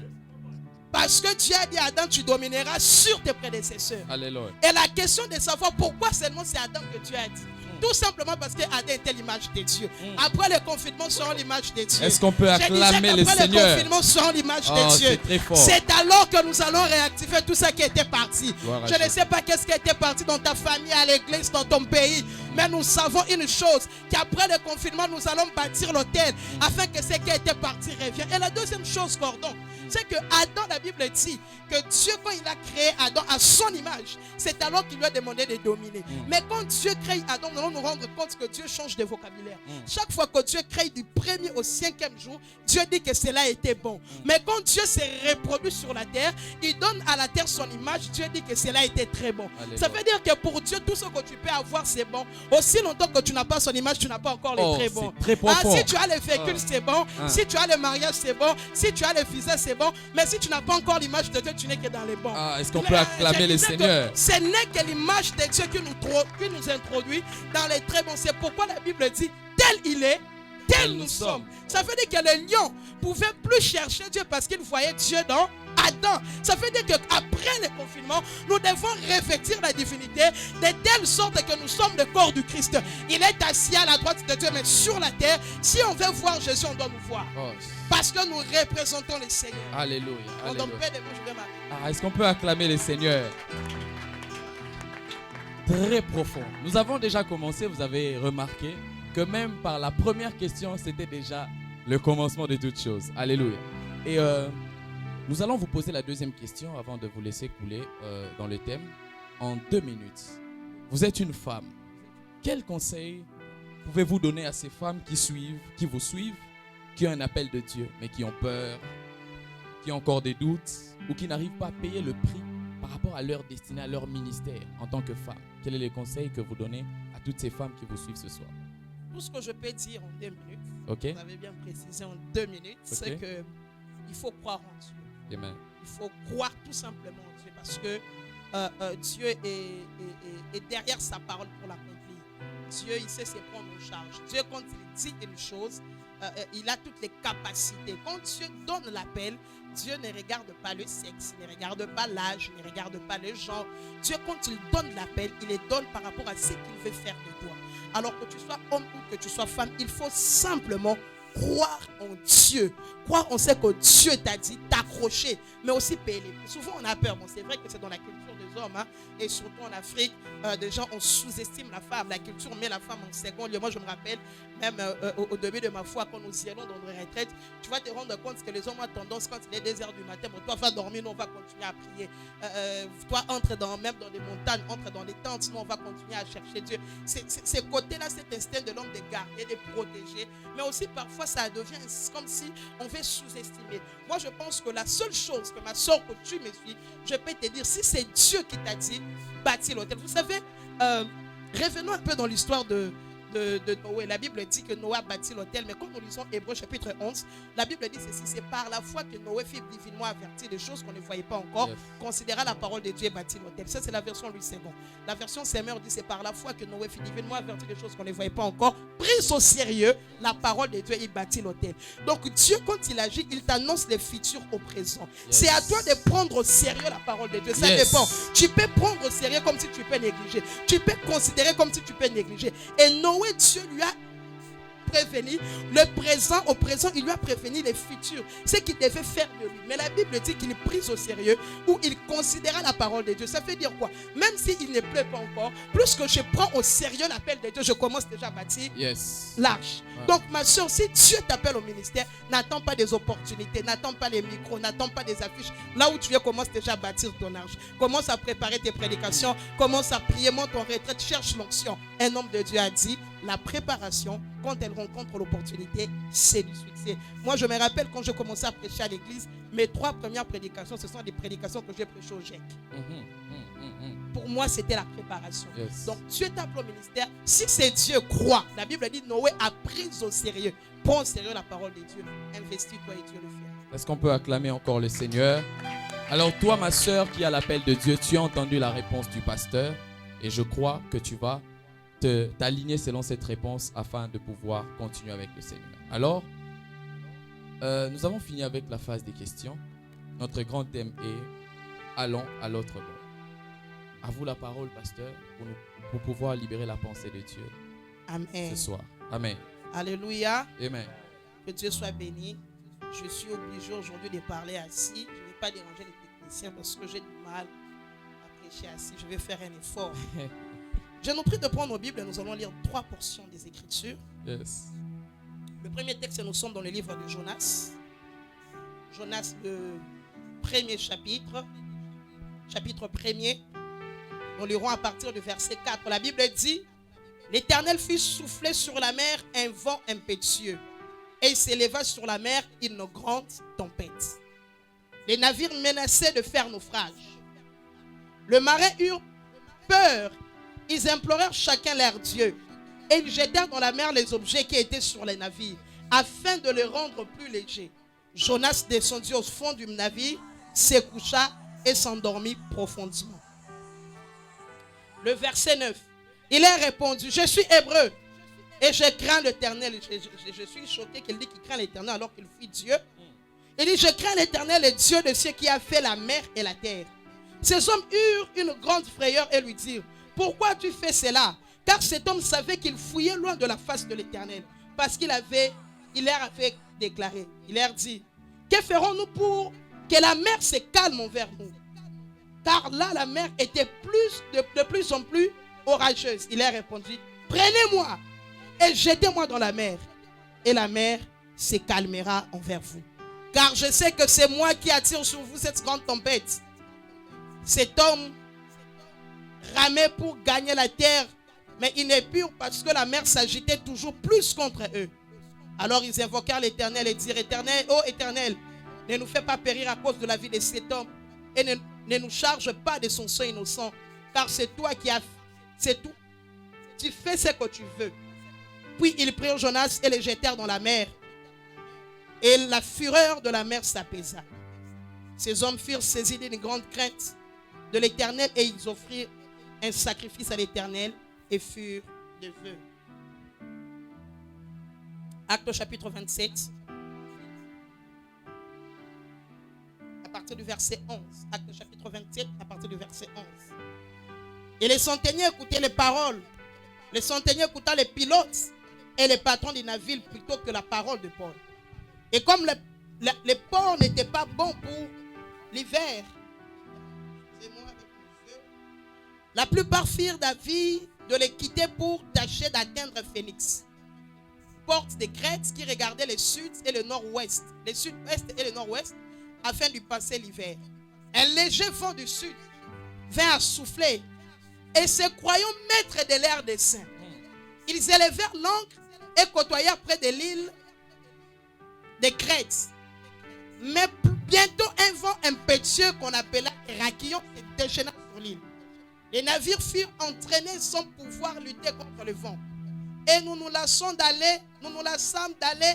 Parce que Dieu a dit à Adam, tu domineras sur tes prédécesseurs.
Alléluia.
Et la question de savoir pourquoi seulement c'est Adam que Dieu a dit. Tout simplement parce que Adam était l'image de Dieu. Après le confinement, seront l'image de Dieu.
Est-ce qu'on peut acclamer le
après
Seigneur?
le confinement, seront l'image de Dieu.
C'est très fort.
C'est alors que nous allons réactiver tout ça qui était parti.
Gloire à
Je ne
Dieu.
sais pas qu'est-ce qui était parti dans ta famille, à l'église, dans ton pays. Mais nous savons une chose, qu'après le confinement, nous allons bâtir l'autel afin que ce qui était parti revienne. Et la deuxième chose, Gordon, c'est que Adam, la Bible dit que Dieu, quand il a créé Adam à son image, c'est alors qu'il lui a demandé de dominer. Mais quand Dieu crée Adam, nous allons nous rendre compte que Dieu change de vocabulaire. Chaque fois que Dieu crée du 1er au 5e jour, Dieu dit que cela a été bon. Mais quand Dieu s'est reproduit sur la terre, il donne à la terre son image, Dieu dit que cela a été très bon.
Alléluia.
Ça veut dire que pour Dieu, tout ce que tu peux avoir, c'est bon. Aussi longtemps que tu n'as pas son image, tu n'as pas encore les très bons.
C'est très profond.
Si tu as les véhicules, c'est bon. Si tu as le mariage, c'est bon. Si tu as le visa, c'est bon. Mais si tu n'as pas encore l'image de Dieu, tu n'es que dans les bons.
Est-ce qu'on peut acclamer le Seigneur?
Ce n'est que l'image de Dieu qui nous introduit dans les très bons. C'est pourquoi la Bible dit, tel il est, tel nous sommes. Ça veut dire que les lions ne pouvaient plus chercher Dieu parce qu'ils voyaient Dieu dans Adam. Ça veut dire qu'après le confinement, nous devons revêtir la divinité de telle sorte que nous sommes le corps du Christ. Il est assis à la droite de Dieu, mais sur la terre. Si on veut voir Jésus, on doit nous voir. Parce que nous représentons le Seigneur.
Alléluia.
On donne
Alléluia.
paix de mots, je vais m'arrêter.
Est-ce qu'on peut acclamer le Seigneur? Très profond. Nous avons déjà commencé, vous avez remarqué que même par la première question, c'était déjà le commencement de toutes choses. Alléluia. Et nous allons vous poser la deuxième question avant de vous laisser couler dans le thème en 2 minutes. Vous êtes une femme. Quel conseil pouvez-vous donner à ces femmes qui vous suivent, qui ont un appel de Dieu, mais qui ont peur, qui ont encore des doutes ou qui n'arrivent pas à payer le prix par rapport à leur destinée, à leur ministère en tant que femme? Quel est le conseil que vous donnez à toutes ces femmes qui vous suivent ce soir?
Tout ce que je peux dire en 2 minutes,
Ok.
vous avez bien précisé en 2 minutes, c'est qu'il faut croire en Dieu.
Amen.
Il faut croire tout simplement en Dieu parce que Dieu est derrière sa parole pour l'accomplir. Dieu, il sait se prendre en charge. Dieu, quand il dit une chose, il a toutes les capacités. Quand Dieu donne l'appel, Dieu ne regarde pas le sexe, ne regarde pas l'âge, ne regarde pas le genre. Dieu, quand il donne l'appel, il le donne par rapport à ce qu'il veut faire de toi. Alors que tu sois homme ou que tu sois femme, il faut simplement croire en Dieu. Croire en ce que Dieu t'a dit, t'accrocher, mais aussi payer les prix. Souvent on a peur. Bon, c'est vrai que c'est dans la culture des hommes, hein, et surtout en Afrique, des gens on sous-estime la femme. La culture met la femme en second lieu. Moi je me rappelle, même au début de ma foi, quand nous y allons dans nos retraites, tu vas te rendre compte que les hommes ont tendance, quand il est 2 heures du matin, bon, toi va dormir, nous on va continuer à prier. Toi entre même dans les montagnes, entre dans les tentes, nous on va continuer à chercher Dieu. C'est côté-là, cet instinct de l'homme de garder, de protéger, mais aussi parfois ça devient comme si on veut sous-estimer. Moi je pense que la seule chose que ma soeur, que tu me suis, je peux te dire, si c'est Dieu qui t'a dit bâtir l'autel. Vous savez, revenons un peu dans l'histoire de Noé. La Bible dit que Noé a bâti l'autel, mais quand nous lisons Hébreux chapitre 11, la Bible dit ceci: c'est par la foi que Noé fut divinement averti des choses qu'on ne voyait pas encore, considéra la parole de Dieu et bâtit l'autel. Ça c'est la version Louis II. La version Semeur dit c'est par la foi que Noé fut divinement averti des choses qu'on ne voyait pas encore, prise au sérieux la parole de Dieu et bâtit l'autel. Donc Dieu, quand il agit, il t'annonce les futurs au présent. C'est à toi de prendre au sérieux la parole de Dieu. Ça dépend. Tu peux prendre au sérieux comme si tu peux négliger. Tu peux considérer comme si tu peux négliger. Et Noé, Dieu lui a prévenu le présent. Au présent, il lui a prévenu les futurs, ce qu'il devait faire de lui. Mais la Bible dit qu'il prit au sérieux, ou il considéra la parole de Dieu. Ça veut dire quoi? Même s'il ne pleut pas encore, plus que je prends au sérieux l'appel de Dieu, je commence déjà à bâtir l'arche. Donc ma soeur, si Dieu t'appelle au ministère, n'attends pas des opportunités, n'attends pas les micros, n'attends pas des affiches. Là où tu es, commence déjà à bâtir ton arche. Commence à préparer tes prédications, commence à prier, monte en retraite, cherche l'onction. Un homme de Dieu a dit, la préparation, quand elle rencontre l'opportunité, c'est du succès. Moi, je me rappelle quand je commençais à prêcher à l'église, mes 3 premières prédications, ce sont des prédications que j'ai prêchées au GEC. Pour moi, c'était la préparation. Donc, Dieu t'appelle au ministère. Si c'est Dieu, crois. La Bible dit, Noé a pris au sérieux. Prends au sérieux la parole de Dieu. Investis-toi et Dieu le fait.
Est-ce qu'on peut acclamer encore le Seigneur? Alors, toi, ma soeur, qui a l'appel de Dieu, tu as entendu la réponse du pasteur. Et je crois que tu vas t'aligner selon cette réponse afin de pouvoir continuer avec le Seigneur. Alors, nous avons fini avec la phase des questions. Notre grand thème est « Allons à l'autre bord ». À vous la parole, pasteur, pour pouvoir libérer la pensée de Dieu.
Amen.
Ce soir. Amen.
Alléluia.
Amen.
Que Dieu soit béni. Je suis obligé aujourd'hui de parler assis. Je ne vais pas déranger les techniciens parce que j'ai du mal à prêcher assis. Je vais faire un effort. Je nous prie de prendre nos Bibles et nous allons lire 3 portions des Écritures. Le premier texte, nous sommes dans le livre de Jonas. Jonas, le premier chapitre 1er. Nous lirons à partir du verset 4. La Bible dit: l'Éternel fit souffler sur la mer un vent impétueux, et il s'éleva sur la mer une grande tempête. Les navires menaçaient de faire naufrage. Le marin eurent peur. Ils implorèrent chacun leur Dieu, et ils jetèrent dans la mer les objets qui étaient sur les navires, afin de les rendre plus légers. Jonas descendit au fond du navire, se coucha et s'endormit profondément. Le verset 9. Il a répondu: je suis hébreu et je crains l'Éternel. Je suis choqué qu'il dit qu'il craint l'Éternel alors qu'il fuit Dieu. Il dit: je crains l'Éternel, le Dieu de ceux qui a fait la mer et la terre. Ces hommes eurent une grande frayeur et lui dirent: pourquoi tu fais cela? Car cet homme savait qu'il fouillait loin de la face de l'Éternel, parce il leur avait déclaré. Il leur dit: que ferons-nous pour que la mer se calme envers nous? Car là, la mer était de plus en plus orageuse. Il leur répondit: prenez-moi et jetez-moi dans la mer, et la mer se calmera envers vous. Car je sais que c'est moi qui attire sur vous cette grande tempête. Cet homme ramait pour gagner la terre, mais ils ne purent parce que la mer s'agitait toujours plus contre eux. Alors ils invoquèrent l'Éternel et dirent: Éternel, ô Éternel, ne nous fais pas périr à cause de la vie de cet homme, et ne nous charge pas de son sang innocent, car c'est toi qui as, c'est tout. Tu fais ce que tu veux. Puis ils prirent Jonas et le jetèrent dans la mer, et la fureur de la mer s'apaisa. Ces hommes furent saisis d'une grande crainte de l'Éternel, et ils offrirent un sacrifice à l'Éternel et furent de vœux. Actes chapitre 27. À partir du verset 11. Actes chapitre 27, à partir du verset 11. Et les centeniers écoutaient les paroles. Les centeniers écoutaient les pilotes et les patrons du navire plutôt que la parole de Paul. Et comme les ports n'étaient pas bons pour l'hiver, la plupart firent d'avis de les quitter pour tâcher d'atteindre Phénix, porte de Crète qui regardait le sud et le nord-ouest, le sud-est et le nord-ouest, afin d'y passer l'hiver. Un léger vent du sud vint à souffler, et se croyant maîtres de l'air des saints, ils élevèrent l'ancre et côtoyèrent près de l'île de Crète. Mais bientôt un vent impétueux qu'on appela Raquillon se déchaîna sur l'île. Les navires furent entraînés sans pouvoir lutter contre le vent. Et nous nous lassâmes d'aller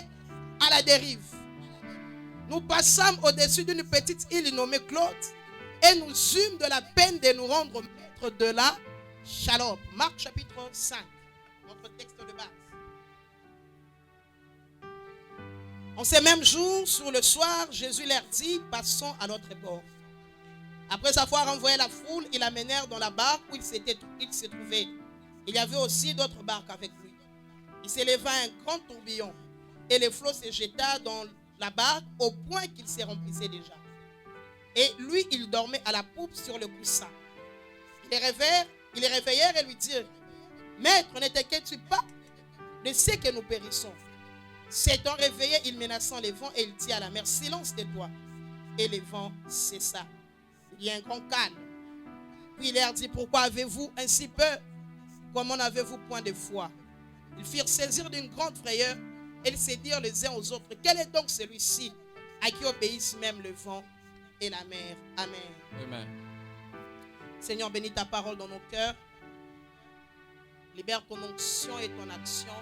à la dérive. Nous passâmes au-dessus d'une petite île nommée Claude et nous eûmes de la peine de nous rendre maîtres de la chaloupe. Marc chapitre 5, notre texte de base. En ces mêmes jours, sur le soir, Jésus leur dit, passons à l'autre bord. Après avoir envoyé la foule, ils l'amenèrent dans la barque où il se trouvait. Il y avait aussi d'autres barques avec lui. Il s'éleva un grand tourbillon et le flot se jeta dans la barque au point qu'il se remplissait déjà. Et lui, il dormait à la poupe sur le coussin. Ils les réveillèrent et lui dirent, Maître, ne t'inquiètes-tu pas de ce que nous périssons? S'étant réveillé, il menaçant les vents et il dit à la mer, silence de toi. Et les vents cessa. Il y a un grand calme. Puis il leur dit, pourquoi avez-vous ainsi peur? Comment n'avez-vous point de foi? Ils firent saisir d'une grande frayeur et ils se dirent les uns aux autres, quel est donc celui-ci à qui obéissent même le vent et la mer? Amen.
Amen.
Seigneur, bénis ta parole dans nos cœurs. Libère ton onction et ton action.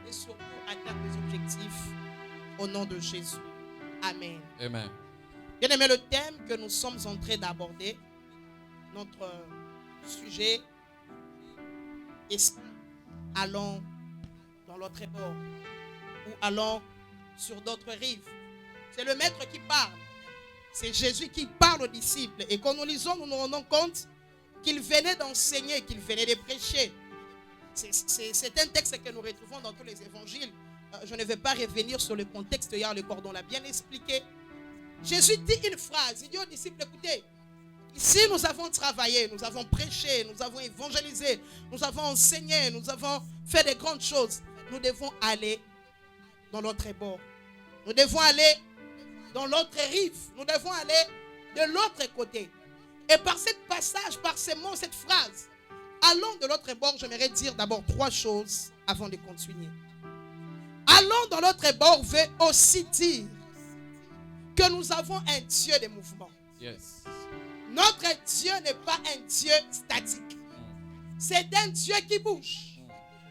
Et surtout, atteins tes objectifs au nom de Jésus. Amen.
Amen.
Bien aimé, le thème que nous sommes en train d'aborder, notre sujet est allons dans l'autre bord ou allons sur d'autres rives. C'est le maître qui parle. C'est Jésus qui parle aux disciples. Et quand nous lisons, nous nous rendons compte qu'il venait d'enseigner, qu'il venait de prêcher. C'est un texte que nous retrouvons dans tous les évangiles. Je ne vais pas revenir sur le contexte. Hier, le cordon l'a bien expliqué. Jésus dit une phrase. Il dit aux disciples, écoutez, ici nous avons travaillé, nous avons prêché, nous avons évangélisé, nous avons enseigné, nous avons fait de grandes choses. Nous devons aller dans l'autre bord. Nous devons aller dans l'autre rive. Nous devons aller de l'autre côté. Et par ce passage, par ces mots, cette phrase, allons de l'autre bord, j'aimerais dire d'abord 3 choses avant de continuer. Allons dans l'autre bord veut aussi dire que nous avons un Dieu de mouvement.
Yes.
Notre Dieu n'est pas un Dieu statique. C'est un Dieu qui bouge.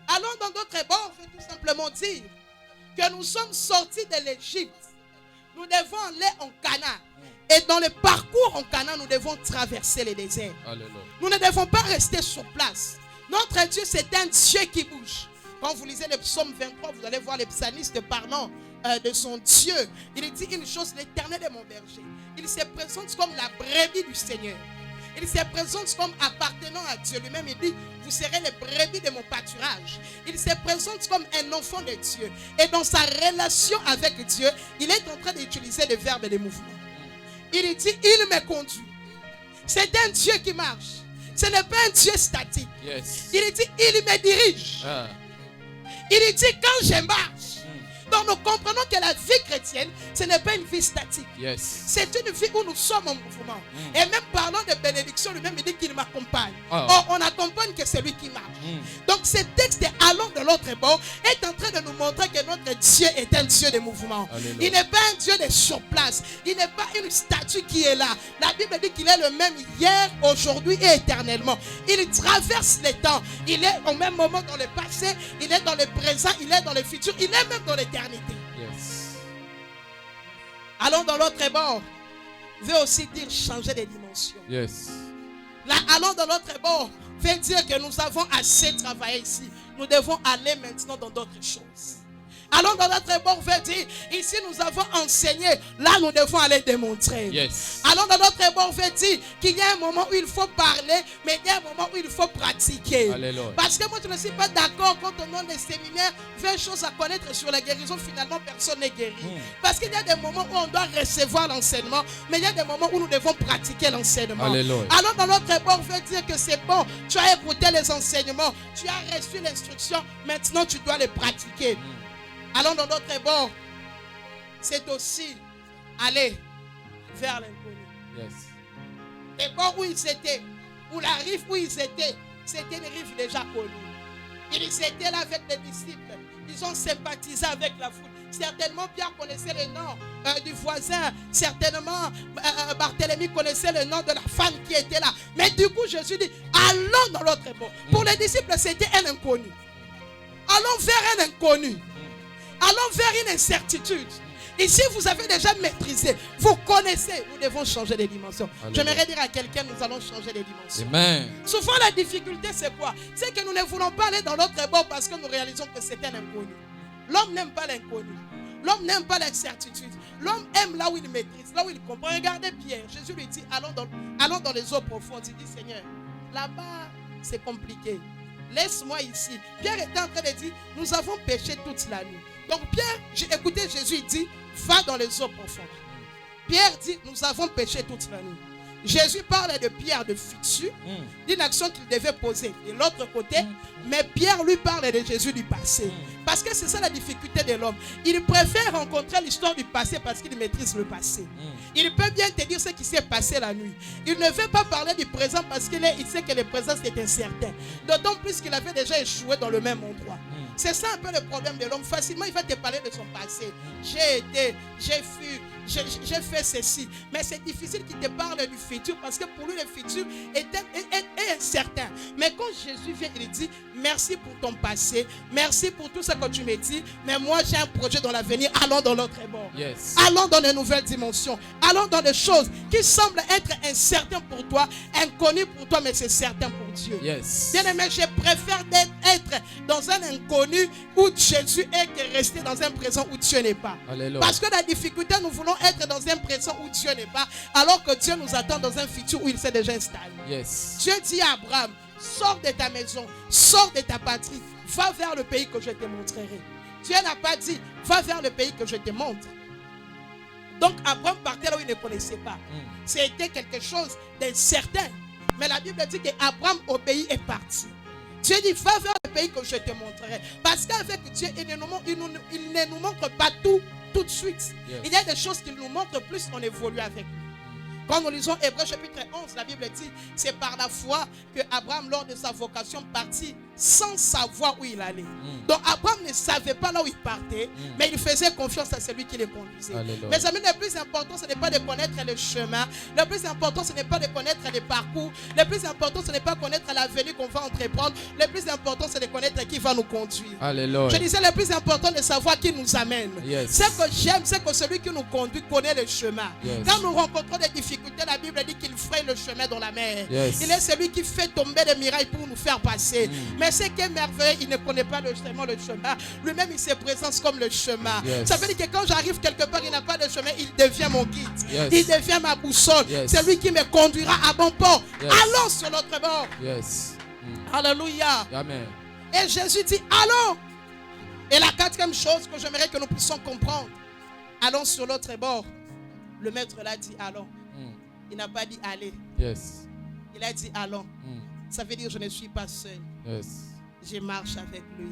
Allons dans d'autres bords veut tout simplement dire que nous sommes sortis de l'Égypte. Nous devons aller en Canaan. Et dans le parcours en Canaan, nous devons traverser les déserts.
Alléluia.
Nous ne devons pas rester sur place. Notre Dieu, c'est un Dieu qui bouge. Quand vous lisez le psaume 23, vous allez voir les psalmistes parlant de son Dieu. Il dit une chose, l'Éternel est mon berger. Il se présente comme la brebis du Seigneur. Il se présente comme appartenant à Dieu lui-même. Il dit, vous serez les brebis de mon pâturage. Il se présente comme un enfant de Dieu. Et dans sa relation avec Dieu, il est en train d'utiliser le verbe de mouvement. Il dit, il me conduit. C'est un Dieu qui marche. Ce n'est pas un Dieu statique.
Yes.
Il dit, il me dirige. Il dit, quand je marche. Donc nous comprenons que la vie chrétienne, ce n'est pas une vie statique.
Yes.
C'est une vie où nous sommes en mouvement. Et même parlant de bénédiction, lui-même il dit qu'il m'accompagne.
Oh.
On accompagne que celui qui marche. Donc ce texte de allons de l'autre bord est en train de nous montrer que notre Dieu est un Dieu de mouvement.
Alléluia.
Il n'est pas un Dieu de surplace. Il n'est pas une statue qui est là. La Bible dit qu'il est le même hier, aujourd'hui et éternellement. Il traverse les temps. Il est au même moment dans le passé. Il est dans le présent. Il est dans le futur. Il est même dans l'éternité.
Yes.
Allons dans l'autre bord veut aussi dire changer de dimension.
Yes.
Là, allons dans l'autre bord veut dire que nous avons assez travaillé ici. Nous devons aller maintenant dans d'autres choses. Allons dans notre bord, veut dire, ici nous avons enseigné, là nous devons aller démontrer.
Yes.
Allons dans notre bord, veut dire qu'il y a un moment où il faut parler, mais il y a un moment où il faut pratiquer.
Alléluia.
Parce que moi je ne suis pas d'accord quand on donne des séminaires, 20 choses à connaître sur la guérison, finalement personne n'est guéri. Parce qu'il y a des moments où on doit recevoir l'enseignement, mais il y a des moments où nous devons pratiquer l'enseignement.
Alléluia.
Allons dans notre bord, veut dire que c'est bon, tu as écouté les enseignements, tu as reçu l'instruction, maintenant tu dois les pratiquer. Allons dans notre bord, c'est aussi aller vers l'inconnu.
Yes.
Les bords où ils étaient, ou la rive où ils étaient, c'était une rive déjà connue. Ils étaient là avec les disciples, ils ont sympathisé avec la foule. Certainement Pierre connaissait le nom du voisin, certainement Barthélemy connaissait le nom de la femme qui était là. Mais du coup Jésus dit, allons dans l'autre bord. Pour les disciples c'était un inconnu. Allons vers un inconnu. Allons vers une incertitude. Ici, vous avez déjà maîtrisé. Vous connaissez. Nous devons changer de dimension. J'aimerais dire à quelqu'un, nous allons changer de dimension.
Amen.
Souvent, la difficulté, c'est quoi? C'est que nous ne voulons pas aller dans notre bord parce que nous réalisons que c'est un inconnu. L'homme n'aime pas l'inconnu. L'homme n'aime pas l'incertitude. L'homme aime là où il maîtrise, là où il comprend. Regardez Pierre. Jésus lui dit, allons dans les eaux profondes. Il dit, Seigneur, là-bas, c'est compliqué. Laisse-moi ici. Pierre était en train de dire, nous avons péché toute la nuit. Donc Pierre, écoutez, Jésus il dit, va dans les eaux profondes. Pierre dit, nous avons péché toute la nuit. Jésus parle de Pierre de futur, d'une action qu'il devait poser de l'autre côté, mais Pierre lui parle de Jésus du passé. Parce que c'est ça la difficulté de l'homme. Il préfère rencontrer l'histoire du passé parce qu'il maîtrise le passé. Il peut bien te dire ce qui s'est passé la nuit. Il ne veut pas parler du présent parce qu'il sait que le présent c'est incertain. D'autant plus qu'il avait déjà échoué dans le même endroit. C'est ça un peu le problème de l'homme. Facilement, il va te parler de son passé. J'ai été, j'ai fui, j'ai fait ceci. Mais c'est difficile qu'il te parle du futur parce que pour lui, le futur est incertain. Mais quand Jésus vient, il dit, merci pour ton passé, merci pour tout ce que tu me dis, mais moi, j'ai un projet dans l'avenir. Allons dans l'autre bord.
Yes.
Allons dans de nouvelles dimensions. Allons dans des choses qui semblent être incertaines pour toi, inconnues pour toi, mais c'est certain pour Dieu.
Yes.
Bien aimé, je préfère être dans un inconnu où Jésus est que rester dans un présent où Dieu n'est pas.
Alléluia.
Parce que la difficulté, nous voulons être dans un présent où Dieu n'est pas, alors que Dieu nous attend dans un futur où il s'est déjà installé.
Yes.
Dieu dit à Abraham, sors de ta maison, sors de ta patrie, va vers le pays que je te montrerai. Dieu n'a pas dit, va vers le pays que je te montre. Donc Abraham partait là où il ne connaissait pas. C'était quelque chose d'incertain. Mais la Bible dit qu'Abraham obéit et parti. Dieu dit, va vers le pays que je te montrerai. Parce qu'avec Dieu, il ne nous montre pas tout de suite.
Yes.
Il y a des choses qu'il nous montre plus on évolue avec lui. Quand nous lisons Hébreux chapitre 11, la Bible dit, c'est par la foi que Abraham, lors de sa vocation, partit sans savoir où il allait. Donc Abraham ne savait pas là où il partait, mais il faisait confiance à celui qui le conduisait.
Alléluia.
Mes amis, le plus important, ce n'est pas de connaître le chemin. Le plus important, ce n'est pas de connaître les parcours. Le plus important, ce n'est pas de connaître l'avenue qu'on va entreprendre. Le plus important, c'est de connaître qui va nous conduire.
Alléluia.
Je disais, le plus important, de savoir qui nous amène.
Yes.
Ce que j'aime, c'est que celui qui nous conduit connaît le chemin.
Yes.
Quand nous rencontrons des difficultés, la Bible dit qu'il fraye le chemin dans la mer.
Yes.
Il est celui qui fait tomber des mirailles pour nous faire passer. Mais ce qui est merveilleux, il ne connaît pas le chemin. Lui-même, il se présente comme le chemin.
Yes.
Ça veut dire que quand j'arrive quelque part, il n'a pas de chemin, il devient mon guide.
Yes.
Il devient ma boussole.
Yes.
C'est lui qui me conduira à bon port.
Yes.
Allons sur l'autre bord.
Yes.
Alléluia.
Amen.
Et Jésus dit, allons. Et la quatrième chose que j'aimerais que nous puissions comprendre, allons sur l'autre bord. Le maître l'a dit, allons. Il n'a pas dit allez.
Yes.
Il a dit allons. Ça veut dire je ne suis pas seul.
Yes.
Je marche avec lui.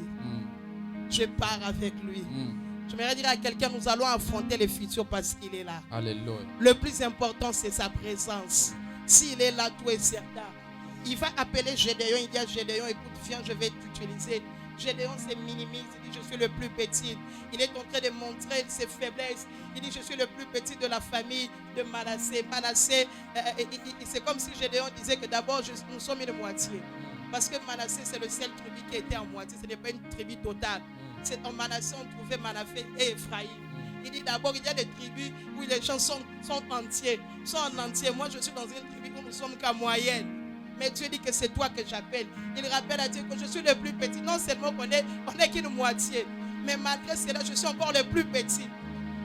Je pars avec lui. J'aimerais dire à quelqu'un, nous allons affronter le futur parce qu'il est là.
Alléluia.
Le plus important, c'est sa présence. S'il est là, tout est certain. Il va appeler Gédéon. Il dit à Gédéon, écoute, viens, je vais t'utiliser. Gédéon se minimise, il dit je suis le plus petit. Il est en train de montrer ses faiblesses. Il dit je suis le plus petit de la famille de Manassé. Manassé, c'est comme si Gédéon disait que d'abord nous sommes une moitié. Parce que Manassé c'est le seul tribu qui était en moitié. Ce n'est pas une tribu totale. C'est en Manassé on trouvait Manassé et Ephraïm. Il dit d'abord il y a des tribus où les gens sont entiers. Sont en entier. Moi je suis dans une tribu où nous sommes qu'à moyenne. Mais Dieu dit que c'est toi que j'appelle. Il rappelle à Dieu que je suis le plus petit. Non seulement qu'on est qu'une moitié. Mais malgré cela, je suis encore le plus petit.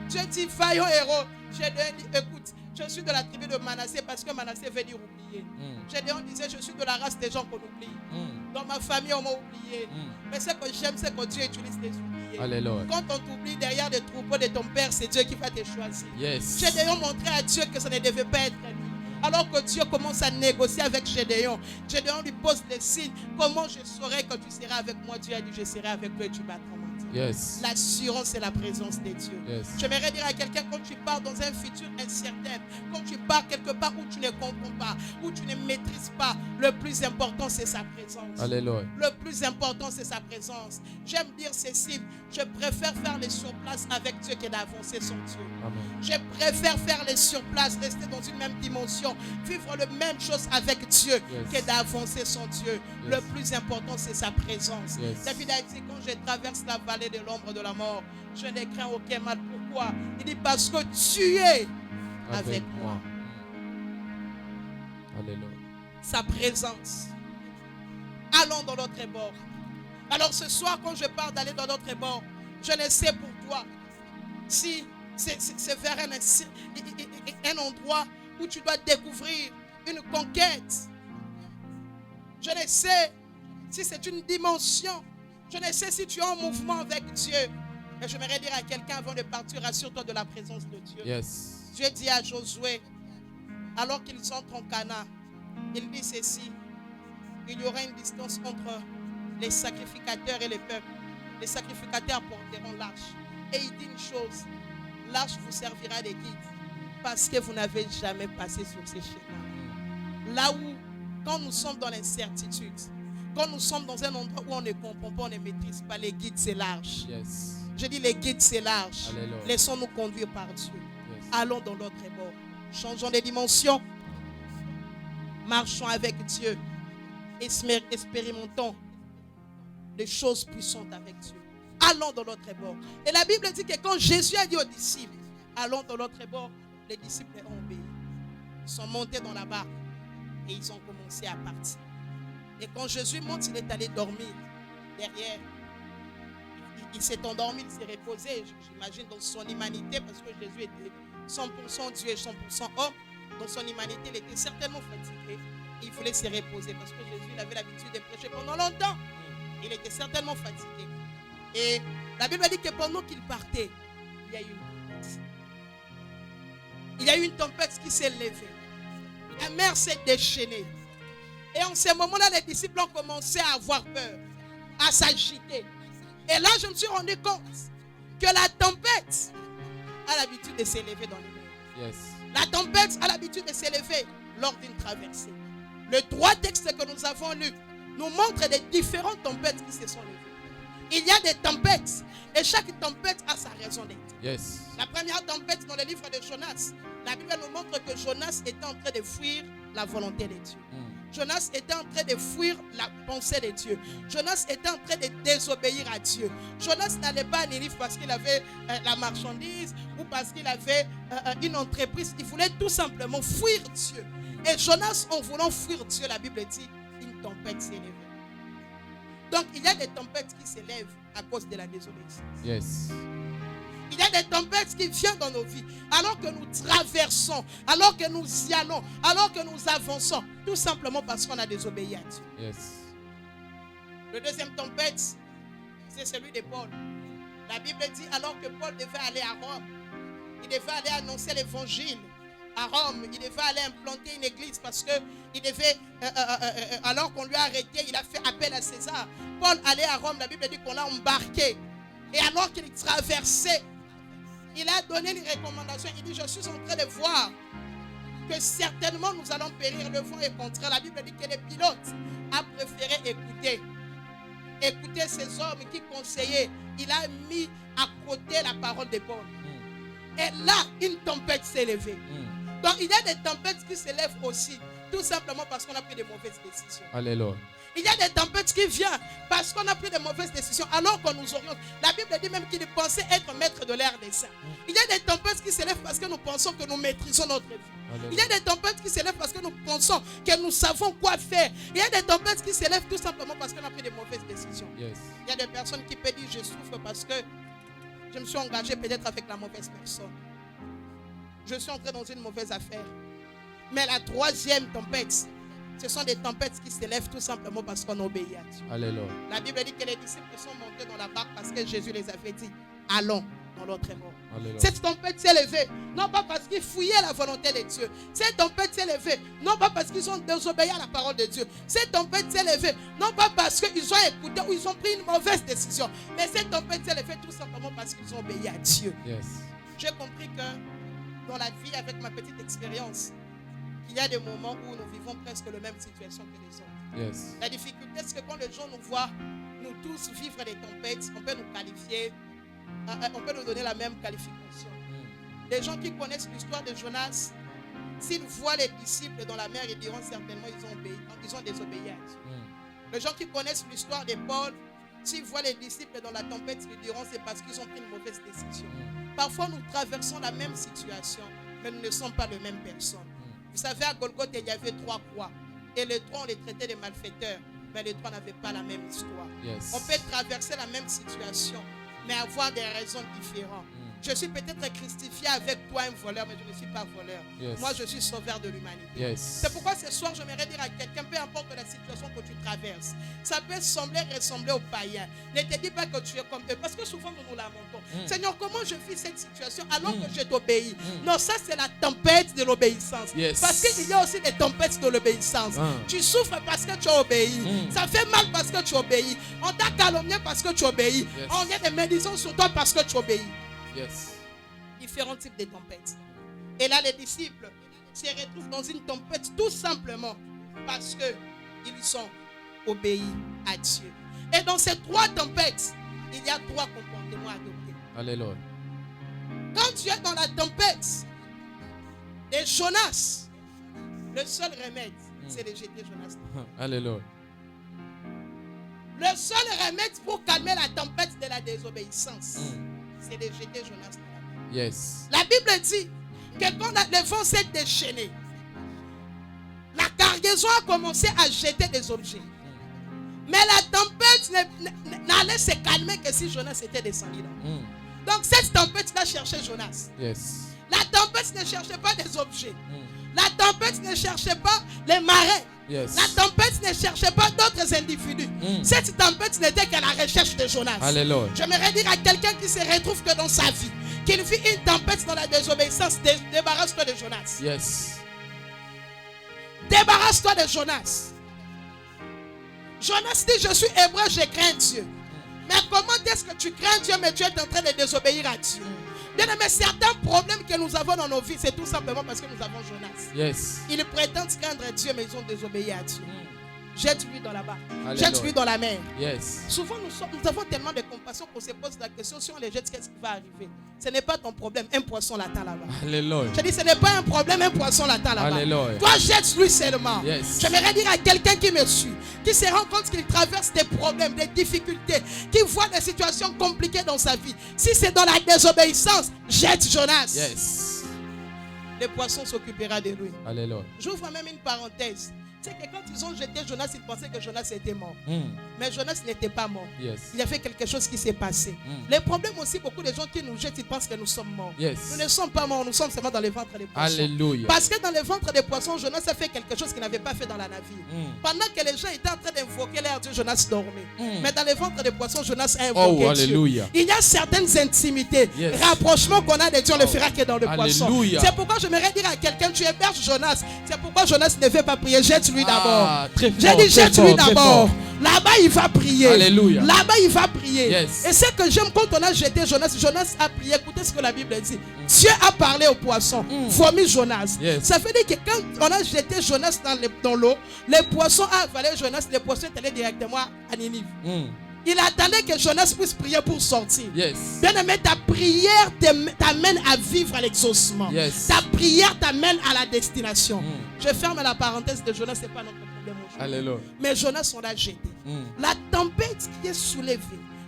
Dieu dit, vaillant héros. Gédéon dit, écoute, je suis de la tribu de Manassé parce que Manassé veut dire oublier. Gédéon disait, je suis de la race des gens qu'on oublie. Dans ma famille, on m'a oublié. Mais ce que j'aime, c'est que Dieu utilise les oubliés.
Alléluia.
Quand on t'oublie derrière les troupeaux de ton père, c'est Dieu qui va te choisir.
Yes.
Gédéon montrait à Dieu que ça ne devait pas être lui. Alors que Dieu commence à négocier avec Gédéon, Gédéon lui pose des signes. Comment je saurai que tu seras avec moi? Dieu a dit, je serai avec toi et tu battras mon Dieu.
Yes.
L'assurance et la présence de Dieu.
Yes.
J'aimerais dire à quelqu'un, quand tu pars dans un futur incertain, quand tu pars quelque part où tu ne comprends pas, où tu ne maîtrises pas, le plus important c'est sa présence.
Alléluia.
Le plus important c'est sa présence. J'aime dire ceci, je préfère faire les surplaces avec Dieu que d'avancer sans Dieu.
Amen.
Je préfère faire les surplaces, rester dans une même dimension, vivre la même chose avec Dieu que d'avancer sans Dieu. Le plus important c'est sa présence. David a dit, quand je traverse la vallée de l'ombre de la mort, je ne crains aucun mal. Pourquoi? Il dit, parce que tu es avec moi.
Alléluia.
Sa présence. Allons dans l'autre bord. Alors ce soir, quand je parle d'aller dans l'autre bord, je ne sais pour toi si c'est vers un endroit où tu dois découvrir une conquête. Je ne sais si c'est une dimension. Je ne sais si tu es en mouvement avec Dieu. Mais j'aimerais dire à quelqu'un avant de partir, rassure-toi de la présence de Dieu.
Yes.
Dieu dit à Josué, alors qu'ils entrent en Canaan, il dit ceci: il y aura une distance entre les sacrificateurs et les peuples. Les sacrificateurs porteront l'arche. Et il dit une chose: l'arche vous servira de guide parce que vous n'avez jamais passé sur ces chemins. Là où, quand nous sommes dans l'incertitude, quand nous sommes dans un endroit où on ne comprend pas, on ne maîtrise pas, les guides c'est l'arche.
Yes.
Je dis les guides c'est l'arche.
Alléluia.
Laissons-nous conduire par Dieu.
Yes.
Allons dans l'autre bord. Changeons de dimension. Marchons avec Dieu. Expérimentons des choses puissantes avec Dieu. Allons dans l'autre bord. Et la Bible dit que quand Jésus a dit aux disciples, allons dans l'autre bord, les disciples ont obéi. Ils sont montés dans la barque et ils ont commencé à partir. Et quand Jésus monte, il est allé dormir derrière. Il s'est endormi, il s'est reposé, j'imagine, dans son humanité, parce que Jésus était 100% Dieu et 100% homme. Dans son humanité, il était certainement fatigué. Il voulait se reposer parce que Jésus il avait l'habitude de prêcher pendant longtemps. Il était certainement fatigué. Et la Bible dit que pendant qu'il partait, il y a eu une tempête. Il y a eu une tempête qui s'est levée. La mer s'est déchaînée. Et en ce moment-là, les disciples ont commencé à avoir peur, à s'agiter. Et là, je me suis rendu compte que la tempête a l'habitude de s'élever dans les mers.
Yes.
La tempête a l'habitude de s'élever lors d'une traversée. Les trois textes que nous avons lus nous montrent les différentes tempêtes qui se sont levées. Il y a des tempêtes et chaque tempête a sa raison d'être.
Yes.
La première tempête dans le livre de Jonas, la Bible nous montre que Jonas était en train de fuir la volonté de Dieu. Jonas était en train de fuir la pensée de Dieu. Jonas était en train de désobéir à Dieu. Jonas n'allait pas à Ninive parce qu'il avait la marchandise ou parce qu'il avait une entreprise. Il voulait tout simplement fuir Dieu. Et Jonas, en voulant fuir Dieu, la Bible dit, une tempête s'est levée. Donc, il y a des tempêtes qui s'élèvent à cause de la désobéissance.
Yes.
Il y a des tempêtes qui viennent dans nos vies alors que nous traversons, alors que nous y allons, alors que nous avançons, tout simplement parce qu'on a désobéi à Dieu.
Yes.
Le deuxième tempête, c'est celui de Paul. La Bible dit alors que Paul devait aller à Rome, il devait aller annoncer l'évangile à Rome, il devait aller implanter une église parce que il devait, alors qu'on lui a arrêté, il a fait appel à César. Paul allait à Rome, la Bible dit qu'on l'a embarqué. Et alors qu'il traversait, il a donné une recommandation. Il dit, je suis en train de voir que certainement nous allons périr. Le vent est contraire. La Bible dit que le pilote a préféré écouter. Écouter ces hommes qui conseillaient. Il a mis à côté la parole de Paul. Et là, une tempête s'est levée. Donc il y a des tempêtes qui s'élèvent aussi, tout simplement parce qu'on a pris de mauvaises décisions.
Alléluia.
Il y a des tempêtes qui viennent parce qu'on a pris de mauvaises décisions alors qu'on nous oriente. La Bible dit même qu'il pensait être maître de l'air des saints. Il y a des tempêtes qui s'élèvent parce que nous pensons que nous maîtrisons notre vie.
Alléluia.
Il y a des tempêtes qui s'élèvent parce que nous pensons que nous savons quoi faire. Il y a des tempêtes qui s'élèvent tout simplement parce qu'on a pris de mauvaises décisions.
Yes.
Il y a des personnes qui peuvent dire je souffre parce que je me suis engagé peut-être avec la mauvaise personne. Je suis entré dans une mauvaise affaire. Mais la troisième tempête, ce sont des tempêtes qui s'élèvent tout simplement parce qu'on obéit à Dieu.
Alléluia.
La Bible dit que les disciples sont montés dans la barque parce que Jésus les avait dit allons dans l'autre mort.
Alléluia.
Cette tempête s'est levée, non pas parce qu'ils fouillaient la volonté de Dieu. Cette tempête s'est levée, non pas parce qu'ils ont désobéi à la parole de Dieu. Cette tempête s'est levée, non pas parce qu'ils ont écouté ou ils ont pris une mauvaise décision. Mais cette tempête s'est levée tout simplement parce qu'ils ont obéi à Dieu.
Yes.
J'ai compris que dans la vie, avec ma petite expérience, il y a des moments où nous vivons presque la même situation que les autres.
Yes.
La difficulté, c'est que quand les gens nous voient, nous tous vivre des tempêtes, on peut nous qualifier, on peut nous donner la même qualification. Les gens qui connaissent l'histoire de Jonas, s'ils voient les disciples dans la mer, ils diront certainement ils ont désobéi à Dieu. Les gens qui connaissent l'histoire de Paul, s'ils voient les disciples dans la tempête, ils diront c'est parce qu'ils ont pris une mauvaise décision. Parfois, nous traversons la même situation, mais nous ne sommes pas les mêmes personnes. Vous savez, à Golgotha, il y avait 3 croix. Et les 3, on les traitait de malfaiteurs. Mais les 3 n'avaient pas la même histoire.
Yes.
On peut traverser la même situation, mais avoir des raisons différentes. Je suis peut-être christifié avec toi un voleur, mais je ne suis pas voleur.
Yes.
Moi, je suis sauveur de l'humanité.
Yes.
C'est pourquoi ce soir, j'aimerais dire à quelqu'un, peu importe la situation que tu traverses, ça peut ressembler aux païens. Ne te dis pas que tu es comme eux, parce que souvent nous nous lamentons. Seigneur, comment je vis cette situation alors que je t'obéis? Non, ça c'est la tempête de l'obéissance.
Yes.
Parce qu'il y a aussi des tempêtes de l'obéissance. Tu souffres parce que tu as obéi. Ça fait mal parce que tu obéis. On t'a calomnié parce que tu obéis.
Yes.
On a des médisations sur toi parce que tu obéis.
Yes.
Différents types de tempêtes. Et là, les disciples se retrouvent dans une tempête tout simplement parce qu'ils ont obéi à Dieu. Et dans ces 3 tempêtes, il y a 3 comportements adoptés.
Alléluia.
Quand tu es dans la tempête de Jonas, le seul remède, c'est de jeter Jonas.
Alléluia.
Le seul remède pour calmer la tempête de la désobéissance, c'est de jeter Jonas.
Yes.
La Bible dit que quand le vent s'est déchaîné, la cargaison a commencé à jeter des objets. Mais la tempête n'allait se calmer que si Jonas était descendu. Donc cette tempête-là cherchait Jonas.
Yes.
La tempête ne cherchait pas des objets. La tempête ne cherchait pas les marées.
Yes.
La tempête ne cherchait pas d'autres individus. Cette tempête n'était qu'à la recherche de Jonas.
Alléluia.
J'aimerais dire à quelqu'un qui se retrouve que dans sa vie, qu'il vit une tempête dans la désobéissance, débarrasse-toi de Jonas.
Yes.
Débarrasse-toi de Jonas. Jonas dit, je suis hébreu, je crains Dieu. Mais comment est-ce que tu crains Dieu, mais tu es en train de désobéir à Dieu? Bien aimé, certains problèmes que nous avons dans nos vies, c'est tout simplement parce que nous avons Jonas.
Yes.
Ils prétendent craindre Dieu, mais ils ont désobéi à Dieu. Jette-lui dans la barque.
Alléluia.
Jette-lui dans la mer.
Yes.
Souvent, nous avons tellement de compassion qu'on se pose la question, si on les jette, qu'est-ce qui va arriver? Ce n'est pas ton problème, un poisson l'attend là-bas.
Alléluia.
Je dis, ce n'est pas un problème, un poisson l'attend là-bas.
Alléluia.
Toi, jette-lui seulement.
Yes.
J'aimerais dire à quelqu'un qui me suit, qui se rend compte qu'il traverse des problèmes, des difficultés, qui voit des situations compliquées dans sa vie. Si c'est dans la désobéissance, jette Jonas.
Yes.
Le poisson s'occupera de lui.
Alléluia.
J'ouvre même une parenthèse. C'est que quand ils ont jeté Jonas, ils pensaient que Jonas était mort. Mais Jonas n'était pas mort.
Yes.
Il y avait quelque chose qui s'est passé. Les problèmes aussi, beaucoup de gens qui nous jettent, ils pensent que nous sommes morts.
Yes.
Nous ne sommes pas morts, nous sommes seulement dans le ventre des poissons.
Alléluia.
Parce que dans le ventre des poissons, Jonas a fait quelque chose qu'il n'avait pas fait dans la navire. Pendant que les gens étaient en train d'invoquer leur Dieu, Jonas dormait. Mais dans le ventre des poissons, Jonas a invoqué Dieu.
Alléluia.
Il y a certaines intimités,
Yes.
rapprochements qu'on a de Dieu, on ne le fera que dans le poisson.
Alléluia.
C'est pourquoi j'aimerais dire à quelqu'un, tu héberges Jonas. C'est pourquoi Jonas ne veut pas prier, jette-lui d'abord.
Très fort,
J'ai dit,
très
jette-lui
fort, très
d'abord.
fort.
Là-bas, il va prier.
Alléluia.
Là-bas, il va prier.
Yes.
Et ce que j'aime quand on a jeté Jonas, Jonas a prié. Écoutez ce que la Bible dit. Dieu a parlé au poisson. Vomi Jonas.
Yes.
Ça veut dire que quand on a jeté Jonas dans l'eau, les poissons a avalé Jonas. Les poissons est allé directement à Ninive. Il attendait que Jonas puisse prier pour sortir.
Yes.
Bien-aimé, ta prière t'amène à vivre à l'exaucement.
Yes.
Ta prière t'amène à la destination. Je ferme la parenthèse de Jonas, ce n'est pas notre problème aujourd'hui.
Alléluia.
Mais Jonas, on l'a jeté. La tempête qui est soulevée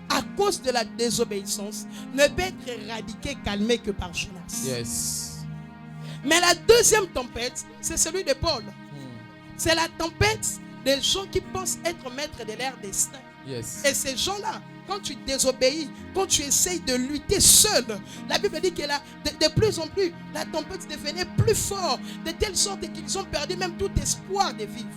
à cause de la désobéissance ne peut être éradiquée, calmée que par Jonas.
Yes.
Mais la deuxième tempête, c'est celui de Paul. C'est la tempête des gens qui pensent être maîtres de leur destin.
Yes.
Et ces gens-là, quand tu désobéis, quand tu essayes de lutter seul, la Bible dit que de plus en plus, la tempête devenait plus forte, de telle sorte qu'ils ont perdu même tout espoir de vivre.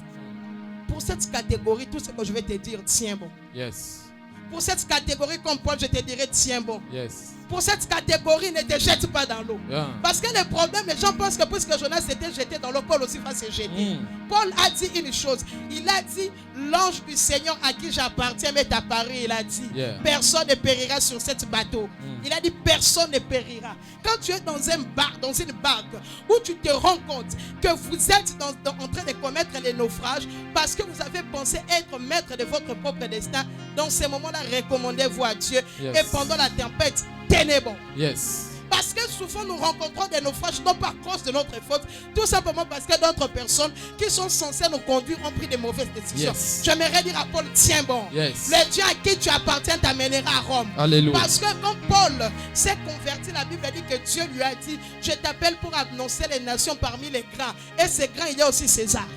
Pour cette catégorie, tout ce que je vais te dire, tiens bon.
Yes.
Pour cette catégorie, comme Paul, je te dirais, tiens bon.
Yes.
Pour cette catégorie, ne te jette pas dans l'eau.
Yeah.
Parce que le problème, les gens pensent que puisque Jonas s'était jeté dans l'eau, Paul aussi va se jeter. Paul a dit une chose. Il a dit, l'ange du Seigneur à qui j'appartiens m'est apparu. Il a dit, personne ne périra sur ce bateau. Il a dit, personne ne périra. Quand tu es dans une barque où tu te rends compte que vous êtes en train de commettre les naufrages parce que vous avez pensé être maître de votre propre destin, dans ces moments-là, recommandez-vous à Dieu.
Yes.
Et pendant la tempête, tenez bon.
Yes.
Parce que souvent nous rencontrons des naufrages non pas à cause de notre faute, tout simplement parce que d'autres personnes qui sont censées nous conduire ont pris de mauvaises décisions.
Yes.
J'aimerais dire à Paul, tiens bon,
Yes.
le Dieu à qui tu appartiens t'amènera à Rome.
Alléluia.
Parce que quand Paul s'est converti, la Bible dit que Dieu lui a dit, je t'appelle pour annoncer les nations parmi les grands. Et ces grands, il y a aussi César.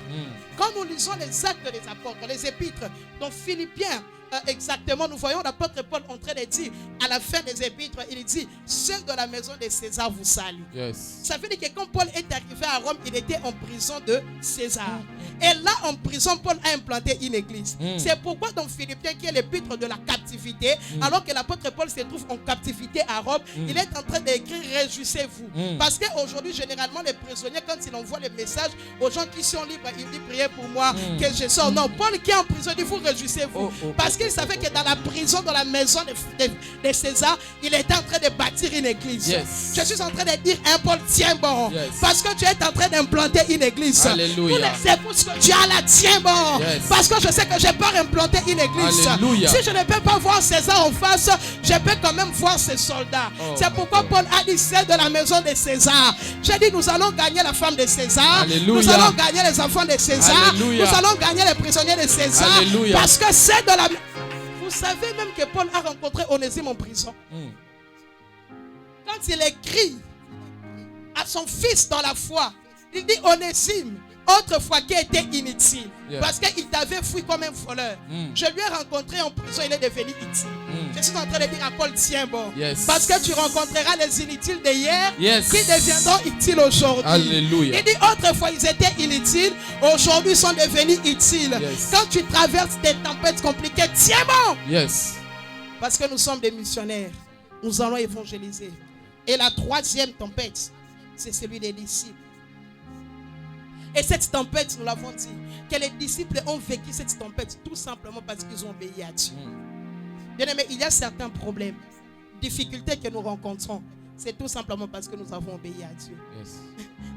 Quand nous lisons les actes des apôtres, les épîtres, dans Philippiens, exactement, nous voyons l'apôtre Paul en train de dire, à la fin des épîtres, il dit, ceux de la maison de César vous saluent.
Yes.
Ça veut dire que quand Paul est arrivé à Rome, il était en prison de César. Et là, en prison, Paul a implanté une église. C'est pourquoi dans Philippiens, qui est l'épître de la captivité, alors que l'apôtre Paul se trouve en captivité à Rome, il est en train d'écrire, réjouissez-vous. Parce qu'aujourd'hui, généralement, les prisonniers, quand ils envoient les messages aux gens qui sont libres, ils disent, priez pour moi, que je sors. Non, Paul qui est en prison, il faut réjouissez-vous. Parce qu'il savait que dans la prison, dans la maison de César, il était en train de bâtir une église.
Yes.
Je suis en train de dire, Paul, tiens bon.
Yes.
Parce que tu es en train d'implanter une église.
Alléluia.
Tous les épouses que tu as là, tiens bon.
Yes.
Parce que je sais que je peux implanter une église.
Alléluia.
Si je ne peux pas voir César en face, je peux quand même voir ses soldats. C'est pourquoi Paul a dit, c'est de la maison de César. J'ai dit, nous allons gagner la femme de César.
Alléluia.
Nous allons gagner les enfants de César.
Alléluia.
Nous allons gagner les prisonniers de César.
Alléluia.
Parce que c'est de la... Vous savez même que Paul a rencontré Onésime en prison. Quand il écrit à son fils dans la foi, il dit, Onésime, autrefois qui était inutile, parce qu'il t'avait fui comme un voleur. Je lui ai rencontré en prison, il est devenu utile. Je suis en train de dire à Paul, tiens bon, parce que tu rencontreras les inutiles d'hier qui deviendront utiles aujourd'hui.
Alléluia.
Il dit, autrefois ils étaient inutiles, aujourd'hui ils sont devenus utiles. Quand tu traverses des tempêtes compliquées, tiens bon. Parce que nous sommes des missionnaires, nous allons évangéliser. Et la troisième tempête, c'est celui des disciples. Et cette tempête, nous l'avons dit, que les disciples ont vécu cette tempête tout simplement parce qu'ils ont obéi à Dieu. Bien aimé, il y a certains problèmes, difficultés que nous rencontrons. C'est tout simplement parce que nous avons obéi à Dieu.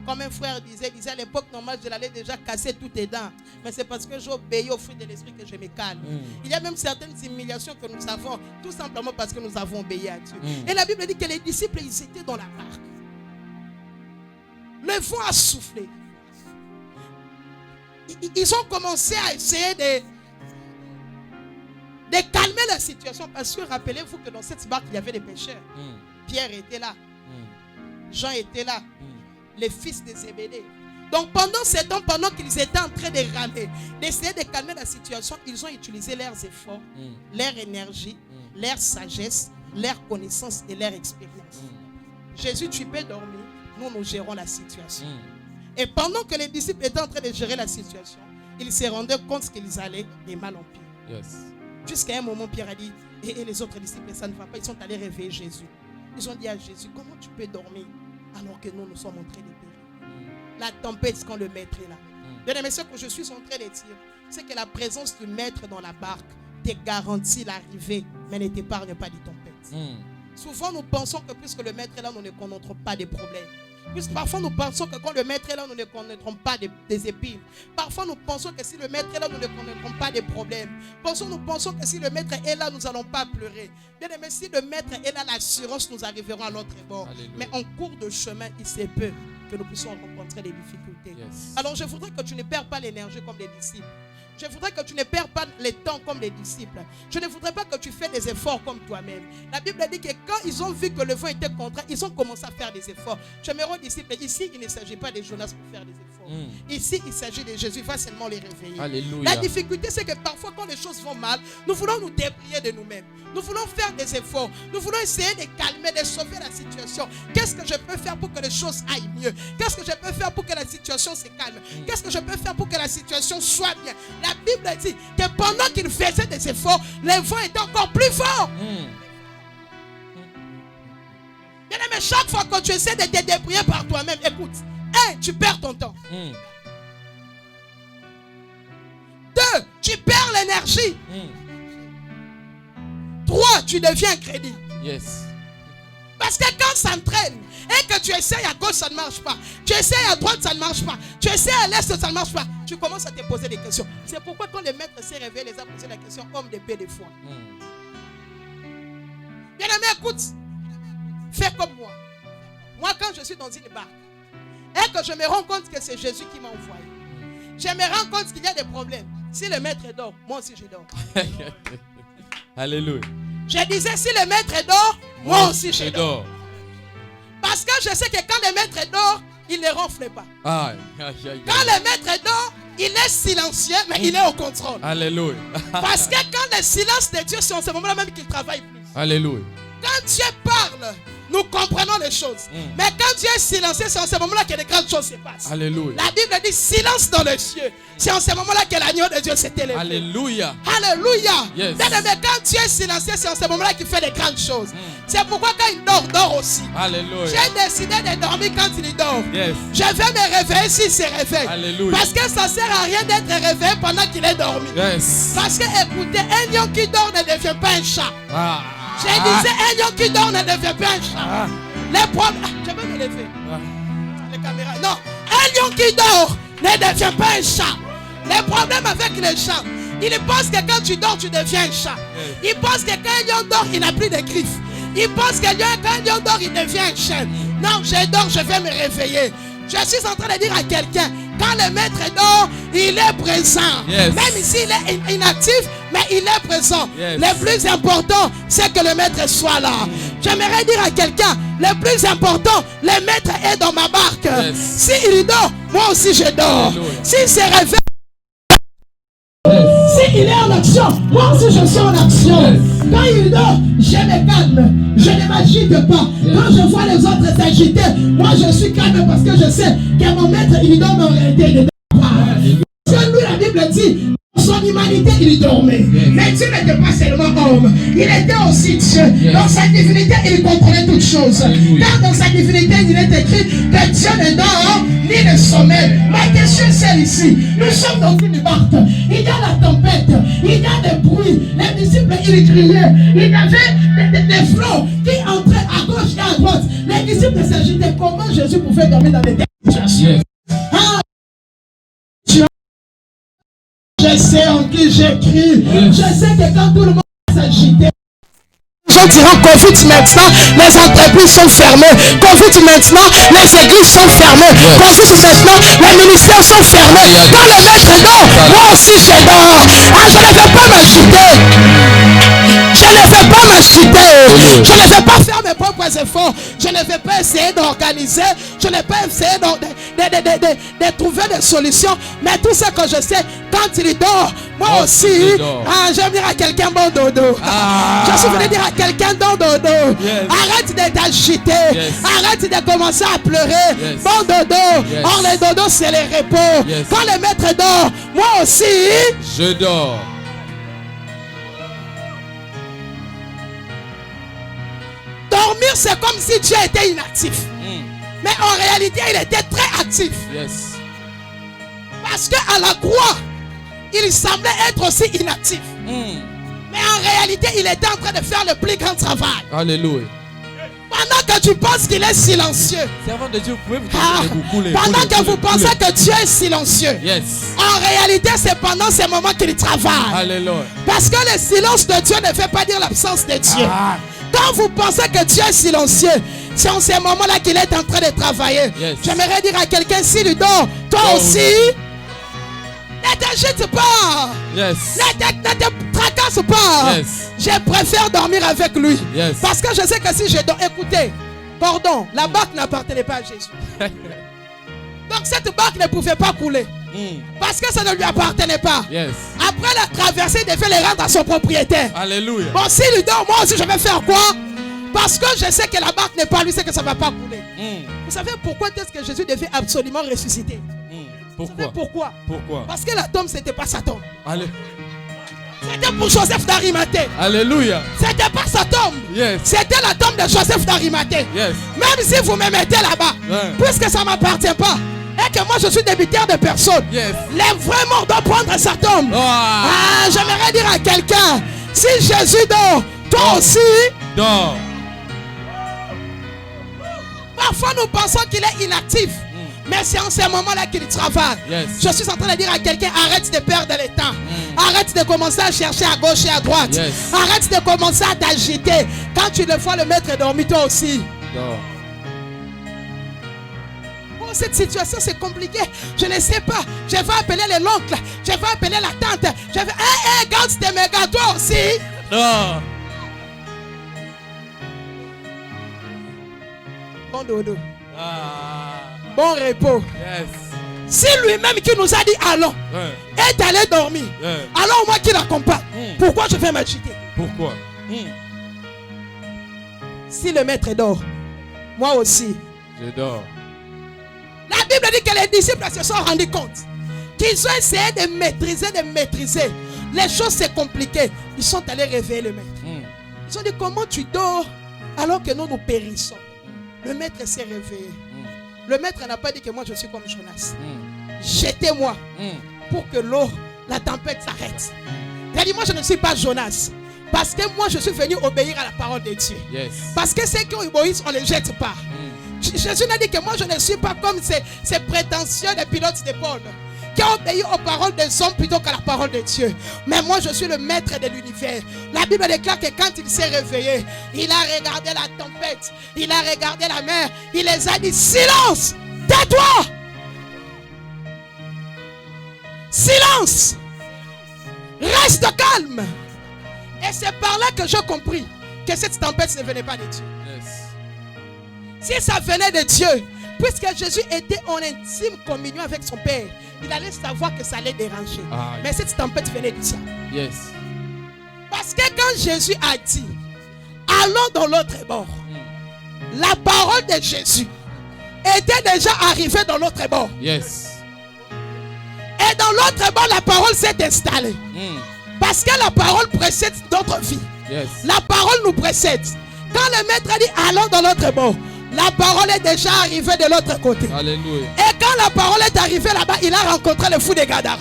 Comme un frère disait à l'époque normale, je l'allais déjà casser toutes les dents. Mais c'est parce que j'ai obéi au fruit de l'esprit que je me calme. Il y a même certaines humiliations que nous avons, tout simplement parce que nous avons obéi à Dieu. Et la Bible dit que les disciples, ils étaient dans la barque. Le vent a soufflé. Ils ont commencé à essayer de calmer la situation. Parce que rappelez-vous que dans cette barque, il y avait des pêcheurs. Pierre était là. Jean était là. Les fils de Zébédée. Donc pendant ce temps, pendant qu'ils étaient en train de ramer, d'essayer de calmer la situation, ils ont utilisé leurs efforts, leur énergie, leur sagesse, leur connaissance et leur expérience. Jésus, tu peux dormir. Nous gérons la situation. Et pendant que les disciples étaient en train de gérer la situation, ils se rendaient compte qu'ils allaient de mal en pire. Jusqu'à un moment, Pierre a dit, et les autres disciples, ça ne va pas. Ils sont allés réveiller Jésus. Ils ont dit à Jésus, comment tu peux dormir alors que nous sommes en train de périr? La tempête quand le maître est là. Bien aimé, ce que je suis en train de dire, c'est que la présence du maître dans la barque te garantit l'arrivée, mais ne t'épargne pas des tempêtes. Souvent, nous pensons que puisque le maître est là, nous ne connaîtrons pas des problèmes. Puisque parfois nous pensons que quand le maître est là, nous ne connaîtrons pas des épines. Parfois nous pensons que si le maître est là, nous ne connaîtrons pas des problèmes. Nous pensons que si le maître est là, nous n'allons pas pleurer. Bien aimé, si le maître est là, l'assurance, nous arriverons à l'autre bord.
Alléluia.
Mais en cours de chemin, il se peut que nous puissions rencontrer des difficultés.
Yes.
Alors je voudrais que tu ne perds pas l'énergie comme les disciples. Je voudrais que tu ne perds pas le temps comme les disciples. Je ne voudrais pas que tu fasses des efforts comme toi-même. La Bible dit que quand ils ont vu que le vent était contraire, ils ont commencé à faire des efforts. J'aimerais aux disciples, ici, il ne s'agit pas de Jonas pour faire des efforts. Ici, il s'agit de Jésus, il va seulement les réveiller.
Alléluia.
La difficulté, c'est que parfois, quand les choses vont mal, nous voulons nous débrouiller de nous-mêmes. Nous voulons faire des efforts. Nous voulons essayer de calmer, de sauver la situation. Qu'est-ce que je peux faire pour que les choses aillent mieux? Qu'est-ce que je peux faire pour que la situation se calme? Qu'est-ce que je peux faire pour que la situation soit bien? La Bible dit que pendant qu'ils faisaient des efforts, le vent était encore plus fort. Bien aimé, chaque fois que tu essaies de te débrouiller par toi-même, écoute, 1, tu perds ton temps. 2, tu perds l'énergie. 3, tu deviens un crédit.
Yes.
Parce que quand ça entraîne et que tu essayes à gauche, ça ne marche pas. Tu essayes à droite, ça ne marche pas. Tu essayes à l'est, ça ne marche pas. Tu commences à te poser des questions. C'est pourquoi quand le maître s'est réveillé, les a posé la question homme de paix de foi. Bien aimé, écoute. Fais comme moi. Moi, quand je suis dans une barque et que je me rends compte que c'est Jésus qui m'a envoyé, je me rends compte qu'il y a des problèmes. Si le maître dort, moi aussi je dors.
Alléluia.
Je disais, si le maître dort, moi aussi je dors.
dors.
Parce que je sais que quand le maître dort, il ne ronfle pas.
Aïe, aïe, aïe,
Quand le maître dort, il est silencieux, mais il est au contrôle.
Alléluia.
Parce que quand le silence de Dieu, c'est en ce moment-là même qu'il travaille plus.
Alléluia.
Quand Dieu parle, nous comprenons les choses. Mais quand Dieu est silencieux, c'est en ce moment-là que les grandes choses se passent.
Alléluia.
La Bible dit silence dans les cieux. C'est en ce moment-là que l'agneau de Dieu s'est élevé.
Alléluia.
Alléluia.
Yes.
Mais quand Dieu est silencieux, c'est en ce moment-là qu'il fait des grandes choses. C'est pourquoi quand il dort aussi.
Alléluia.
J'ai décidé de dormir quand il dort.
Yes.
Je vais me réveiller s'il se réveille.
Alléluia.
Parce que ça ne sert à rien d'être réveillé pendant qu'il est dormi.
Yes.
Parce que écoutez, un lion qui dort ne devient pas un chat.
Ah.
Je disais, un lion qui dort ne devient pas un chat. Les problèmes. Je vais me lever. Les caméras. Non. Un lion qui dort ne devient pas un chat. Les problèmes avec les chats, ils pensent que quand tu dors, tu deviens un chat. Ils pensent que quand un lion dort, il n'a plus de griffes. Ils pensent que quand un lion dort, il devient un chien. Non, je dors, je vais me réveiller. Je suis en train de dire à quelqu'un, quand le maître dort, il est présent.
Yes.
Même s'il est inactif, mais il est présent.
Yes.
Le plus important, c'est que le maître soit là. J'aimerais dire à quelqu'un, le plus important, le maître est dans ma barque.
Yes.
S'il dort, moi aussi je dors.
Alléluia.
S'il se réveille, s'il est en action, moi aussi je suis en action.
Yes.
Quand il dort, je me calme. Je ne m'agite pas. Quand je vois les autres s'agiter, moi je suis calme parce que je sais que mon maître, il dort, mais en réalité, il ne dort pas. Parce que lui, la Bible dit, son humanité, il dormait. Mais Dieu n'était pas seulement homme. Il était aussi Dieu. Dans sa divinité, il contrôlait toutes choses. Car dans sa divinité, il est écrit que Dieu ne dort ni ne sommeille. Ma question est celle ici. Nous sommes dans une barque. Il y a la tempête. Il y a des bruits. Les disciples, ils criaient. Il y avait des flots qui entraient à gauche et à droite. Les disciples s'agitaient. Comment Jésus pouvait dormir dans des situations? Ah, je sais en qui j'écris. Je sais que quand tout le monde s'agitait, les gens diront Covid maintenant, les entreprises sont fermées. Covid maintenant, les églises sont fermées. Covid maintenant, les ministères sont fermés. Quand le maître dort, moi aussi je dors. Ah, je ne vais pas m'agiter. Je ne vais pas m'agiter. Je ne vais pas faire mes propres efforts. Je ne vais pas essayer d'organiser. Je ne vais pas essayer de trouver des solutions. Mais tout ce que je sais, quand il dort, moi aussi, j'aime dire à quelqu'un bon dodo. Je suis venu dire à quelqu'un bon dodo. Arrête de t'agiter. Arrête de commencer à pleurer. Bon dodo. Or les dodos, c'est les repos. Quand le maître dort, moi aussi,
je dors.
Dormir, c'est comme si Dieu était inactif. Mais en réalité, il était très actif.
Yes.
Parce qu'à la croix, il semblait être aussi inactif. Mais en réalité, il était en train de faire le plus grand travail.
Alléluia.
Pendant que tu penses qu'il est silencieux.
Servant de Dieu, vous pouvez vous
Ah,
couler.
pendant que vous pensez que Dieu est silencieux.
Yes.
En réalité, c'est pendant ces moments qu'il travaille.
Alléluia.
Parce que le silence de Dieu ne fait pas dire l'absence de Dieu.
Ah.
Quand vous pensez que Dieu est silencieux, c'est en ces moments-là qu'il est en train de travailler.
Yes.
J'aimerais dire à quelqu'un, s'il dort, toi
Oh.
aussi, ne t'agite pas.
Yes.
Ne te tracasse pas.
Yes.
Je préfère dormir avec lui.
Yes.
Parce que je sais que si je dors, écoutez, pardon, la barque n'appartenait pas à Jésus. Donc cette barque ne pouvait pas couler. Parce que ça ne lui appartenait pas.
Yes.
Après la traversée, il devait les rendre à son propriétaire.
Alléluia.
Bon, s'il dort, moi aussi je vais faire quoi? Parce que je sais que la barque n'est pas lui, c'est que ça ne va pas couler. Vous savez pourquoi est-ce que Jésus devait absolument ressusciter? Vous savez
Pourquoi?
pourquoi?
Pourquoi?
Parce que la tombe, c'était pas sa tombe.
Allez.
C'était pour Joseph d'Arimathée.
Alléluia.
C'était pas sa tombe.
Yes.
C'était la tombe de Joseph d'Arimathée.
Yes.
Même si vous me mettez là-bas,
Ouais.
puisque ça ne m'appartient pas, et que moi je suis débiteur de personne,
Yes.
les vrais morts doivent prendre sa tombe.
Oh.
Ah, j'aimerais dire à quelqu'un, si Jésus dort, toi aussi.
Dors.
Parfois nous pensons qu'il est inactif. Mais c'est en ces moments-là qu'il travaille.
Yes.
Je suis en train de dire à quelqu'un, arrête de perdre le temps. Arrête de commencer à chercher à gauche et à droite.
Yes.
Arrête de commencer à t'agiter. Quand tu le vois le maître dormir, toi aussi.
Dors.
Oh, cette situation c'est compliqué. Je ne sais pas. Je vais appeler l'oncle. Je vais appeler la tante. Je vais... Hé, garde tes mégas, toi aussi.
Dors.
Bon dodo.
Ah.
Bon repos.
Yes.
Si lui-même qui nous a dit allons,
Ouais.
est allé dormir,
Ouais.
alors moi qui l'accompagne, pourquoi je vais m'agiter?
Pourquoi?
Si le maître dort, moi aussi.
Je dors.
La Bible dit que les disciples se sont rendus compte qu'ils ont essayé de maîtriser. Les choses c'est compliqué. Ils sont allés réveiller le maître. Ils ont dit, comment tu dors alors que nous périssons? Le maître s'est réveillé. Le maître n'a pas dit que moi je suis comme Jonas. Jetez-moi pour que l'eau, la tempête s'arrête. Il a dit, moi je ne suis pas Jonas. Parce que moi je suis venu obéir à la parole de Dieu.
Yes.
Parce que ceux qui obéissent, on ne les jette pas. Jésus n'a dit que moi je ne suis pas comme ces prétentieux des pilotes d'épaule qui ont obéi aux paroles des hommes plutôt qu'à la parole de Dieu. Mais moi je suis le maître de l'univers. La Bible déclare que quand il s'est réveillé, il a regardé la tempête, il a regardé la mer, il les a dit, silence, tais-toi. Silence. Reste calme. Et c'est par là que j'ai compris que cette tempête ne venait pas de Dieu.
Yes.
Si ça venait de Dieu, puisque Jésus était en intime communion avec son Père, il allait savoir que ça allait déranger.
Aye.
Mais cette tempête venait du diable.
Yes.
Parce que quand Jésus a dit, allons dans l'autre bord, la parole de Jésus était déjà arrivée dans l'autre bord.
Yes.
Et dans l'autre bord, la parole s'est installée. Parce que la parole précède notre vie.
Yes.
La parole nous précède. Quand le maître a dit allons dans l'autre bord, la parole est déjà arrivée de l'autre côté.
Alléluia.
Et quand la parole est arrivée là-bas, il a rencontré le fou de Gadara.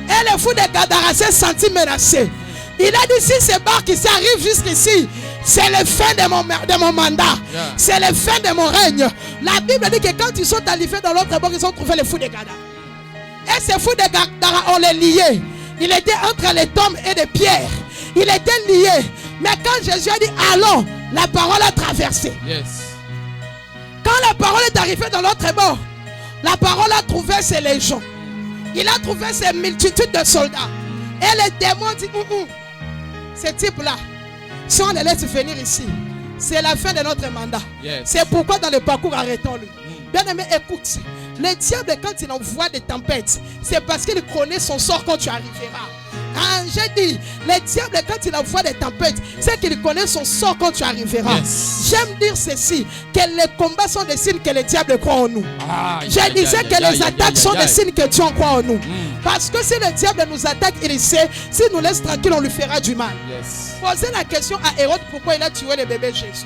Et le fou de Gadara s'est senti menacé. Il a dit, si ces barques ici arrivent jusqu'ici, c'est la fin de mon mandat.
Yeah.
C'est la fin de mon règne. La Bible dit que quand ils sont arrivés dans l'autre bord, ils ont trouvé le fou de Gadara. Et ces fous de Gadara, on les liait. Il était entre les tombes et les pierres. Il était lié. Mais quand Jésus a dit allons, la parole a traversé.
Yes.
Quand la parole est arrivée dans l'autre bord, la parole a trouvé ses légions. Il a trouvé ses multitudes de soldats. Et les démons disent, ce type-là, si on le laisse venir ici, c'est la fin de notre mandat.
Yes.
C'est pourquoi dans le parcours, arrêtons-le. Bien aimé, écoute, le diable, quand il envoie des tempêtes, c'est parce qu'il connaît son sort quand tu arriveras. Ah, j'ai dit, le diable, quand il envoie des tempêtes, c'est qu'il connaît son sort quand tu arriveras.
Yes.
J'aime dire ceci, que les combats sont des signes que le diable croit en nous.
Aïe,
Je
aïe,
disais
aïe,
que
aïe,
les
aïe,
attaques
aïe,
sont
aïe,
des
aïe.
signes que Dieu en croit en nous. Parce que si le diable nous attaque, il sait, s'il nous laisse tranquille, on lui fera du mal.
Yes.
Posez la question à Hérode pourquoi il a tué le bébé Jésus.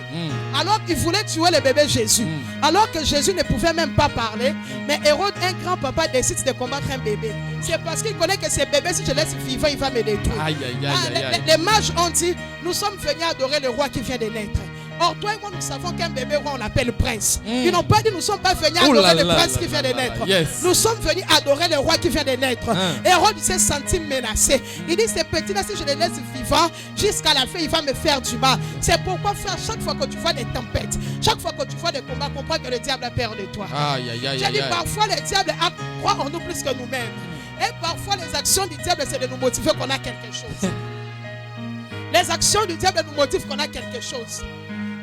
Alors qu'il voulait tuer le bébé Jésus. Alors que Jésus ne pouvait même pas parler. Mais Hérode, un grand papa, décide de combattre un bébé. C'est parce qu'il connaît que ce bébé, si je laisse vivant, il va me détruire.
Aïe, aïe, aïe, aïe, aïe.
Les mages ont dit, nous sommes venus adorer le roi qui vient de naître. Or, toi et moi, nous savons qu'un bébé roi, on l'appelle prince. Ils n'ont pas dit, nous ne sommes pas venus adorer le prince qui vient de naître. Nous sommes venus adorer le roi qui vient de naître. Hérode s'est senti menacé. Il dit, ce petit-là, si je le laisse vivant, jusqu'à la fin, il va me faire du mal. C'est pourquoi, frère, chaque fois que tu vois des tempêtes, chaque fois que tu vois des combats, comprends que le diable a peur de toi. J'ai dit, parfois, le diable croit en nous plus que nous-mêmes. Et parfois, les actions du diable, c'est de nous motiver qu'on a quelque chose. Les actions du diable nous motivent qu'on a quelque chose.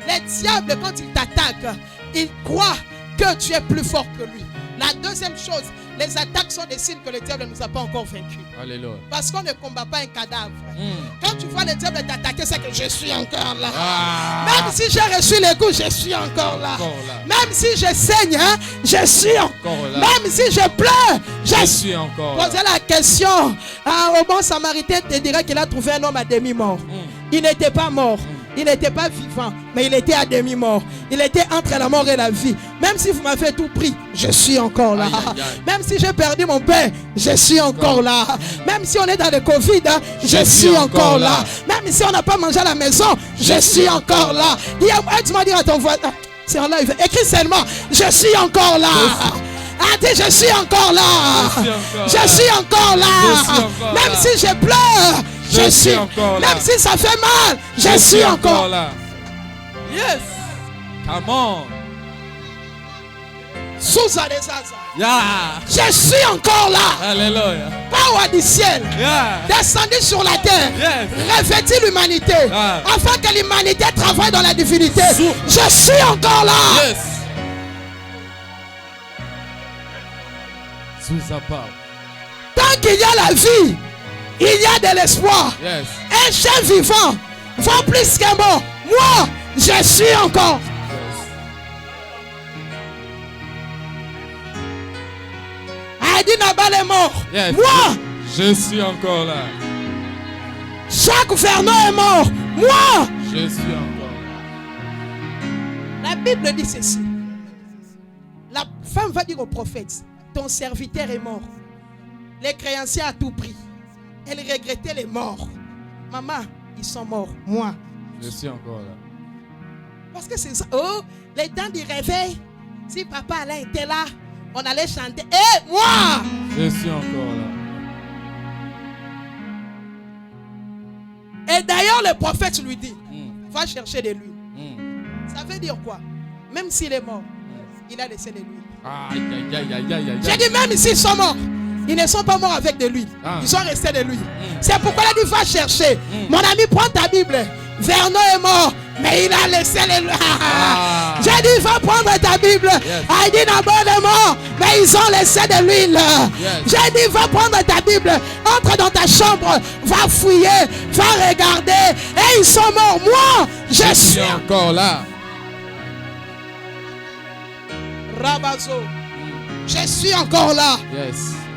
Le diable, quand il t'attaque, il croit que tu es plus fort que lui. La deuxième chose, les attaques sont des signes que le diable ne nous a pas encore vaincus.
Alléluia.
Parce qu'on ne combat pas un cadavre. Quand tu vois le diable t'attaquer, c'est que je suis encore là. Même si j'ai reçu les coups, je suis encore là. Même si je saigne, hein, je suis encore là. Même si je pleure, je suis encore là. Posez la question au bon samaritain, te dira qu'il a trouvé un homme à demi-mort. Il n'était pas mort. Il n'était pas vivant, mais il était à demi-mort. Il était entre la mort et la vie. Même si vous m'avez tout pris, je suis encore là. Même si j'ai perdu mon père, je suis encore là. Même si on est dans le Covid, je suis encore là. Même si on n'a pas mangé à la maison, je suis encore là. Aide-moi à dire à ton voisin, c'est en live. Écris seulement, je suis encore là. Dis, je suis encore là. Je suis encore là. Même si je pleure, je suis encore là. Même si ça fait mal, je suis encore là.
Yes. Come on.
Sous je suis encore là.
Alléluia.
Power du ciel. Descendu sur la terre. Revêtir l'humanité. Afin que l'humanité travaille dans la divinité. Je suis encore là.
Yes. Sous sa part.
Tant qu'il y a la vie, il y a de l'espoir. Un chien vivant vaut plus qu'un mort. Moi, je suis encore. Adi Nabal est mort. Moi,
je suis encore là.
Jacques Vernon est mort. Moi,
je suis encore
là. La Bible dit ceci. La femme va dire au prophète, ton serviteur est mort. Les créanciers à tout prix. Elle regrettait les morts. Maman, ils sont morts. Moi,
je suis encore là.
Parce que c'est ça. Oh, les temps du réveil. Si papa Alain était là, on allait chanter. Et moi,
je suis encore
là. Et d'ailleurs, le prophète lui dit, va chercher de l'huile. Ça veut dire quoi? Même s'il est mort, il a laissé de l'huile. J'ai dit, même s'ils sont morts, ils ne sont pas morts avec de l'huile. Ils sont restés de l'huile. C'est pourquoi il a dit, va chercher. Mon ami, prends ta Bible. Vernon est mort, mais il a laissé les l'huile. J'ai dit, va prendre ta Bible. Heidi Nabal est mort, mais ils ont laissé de l'huile. J'ai dit, va prendre ta Bible. Entre dans ta chambre, va fouiller, va regarder. Et ils sont morts. Moi, je suis
encore là.
Rabazo. Je suis encore là.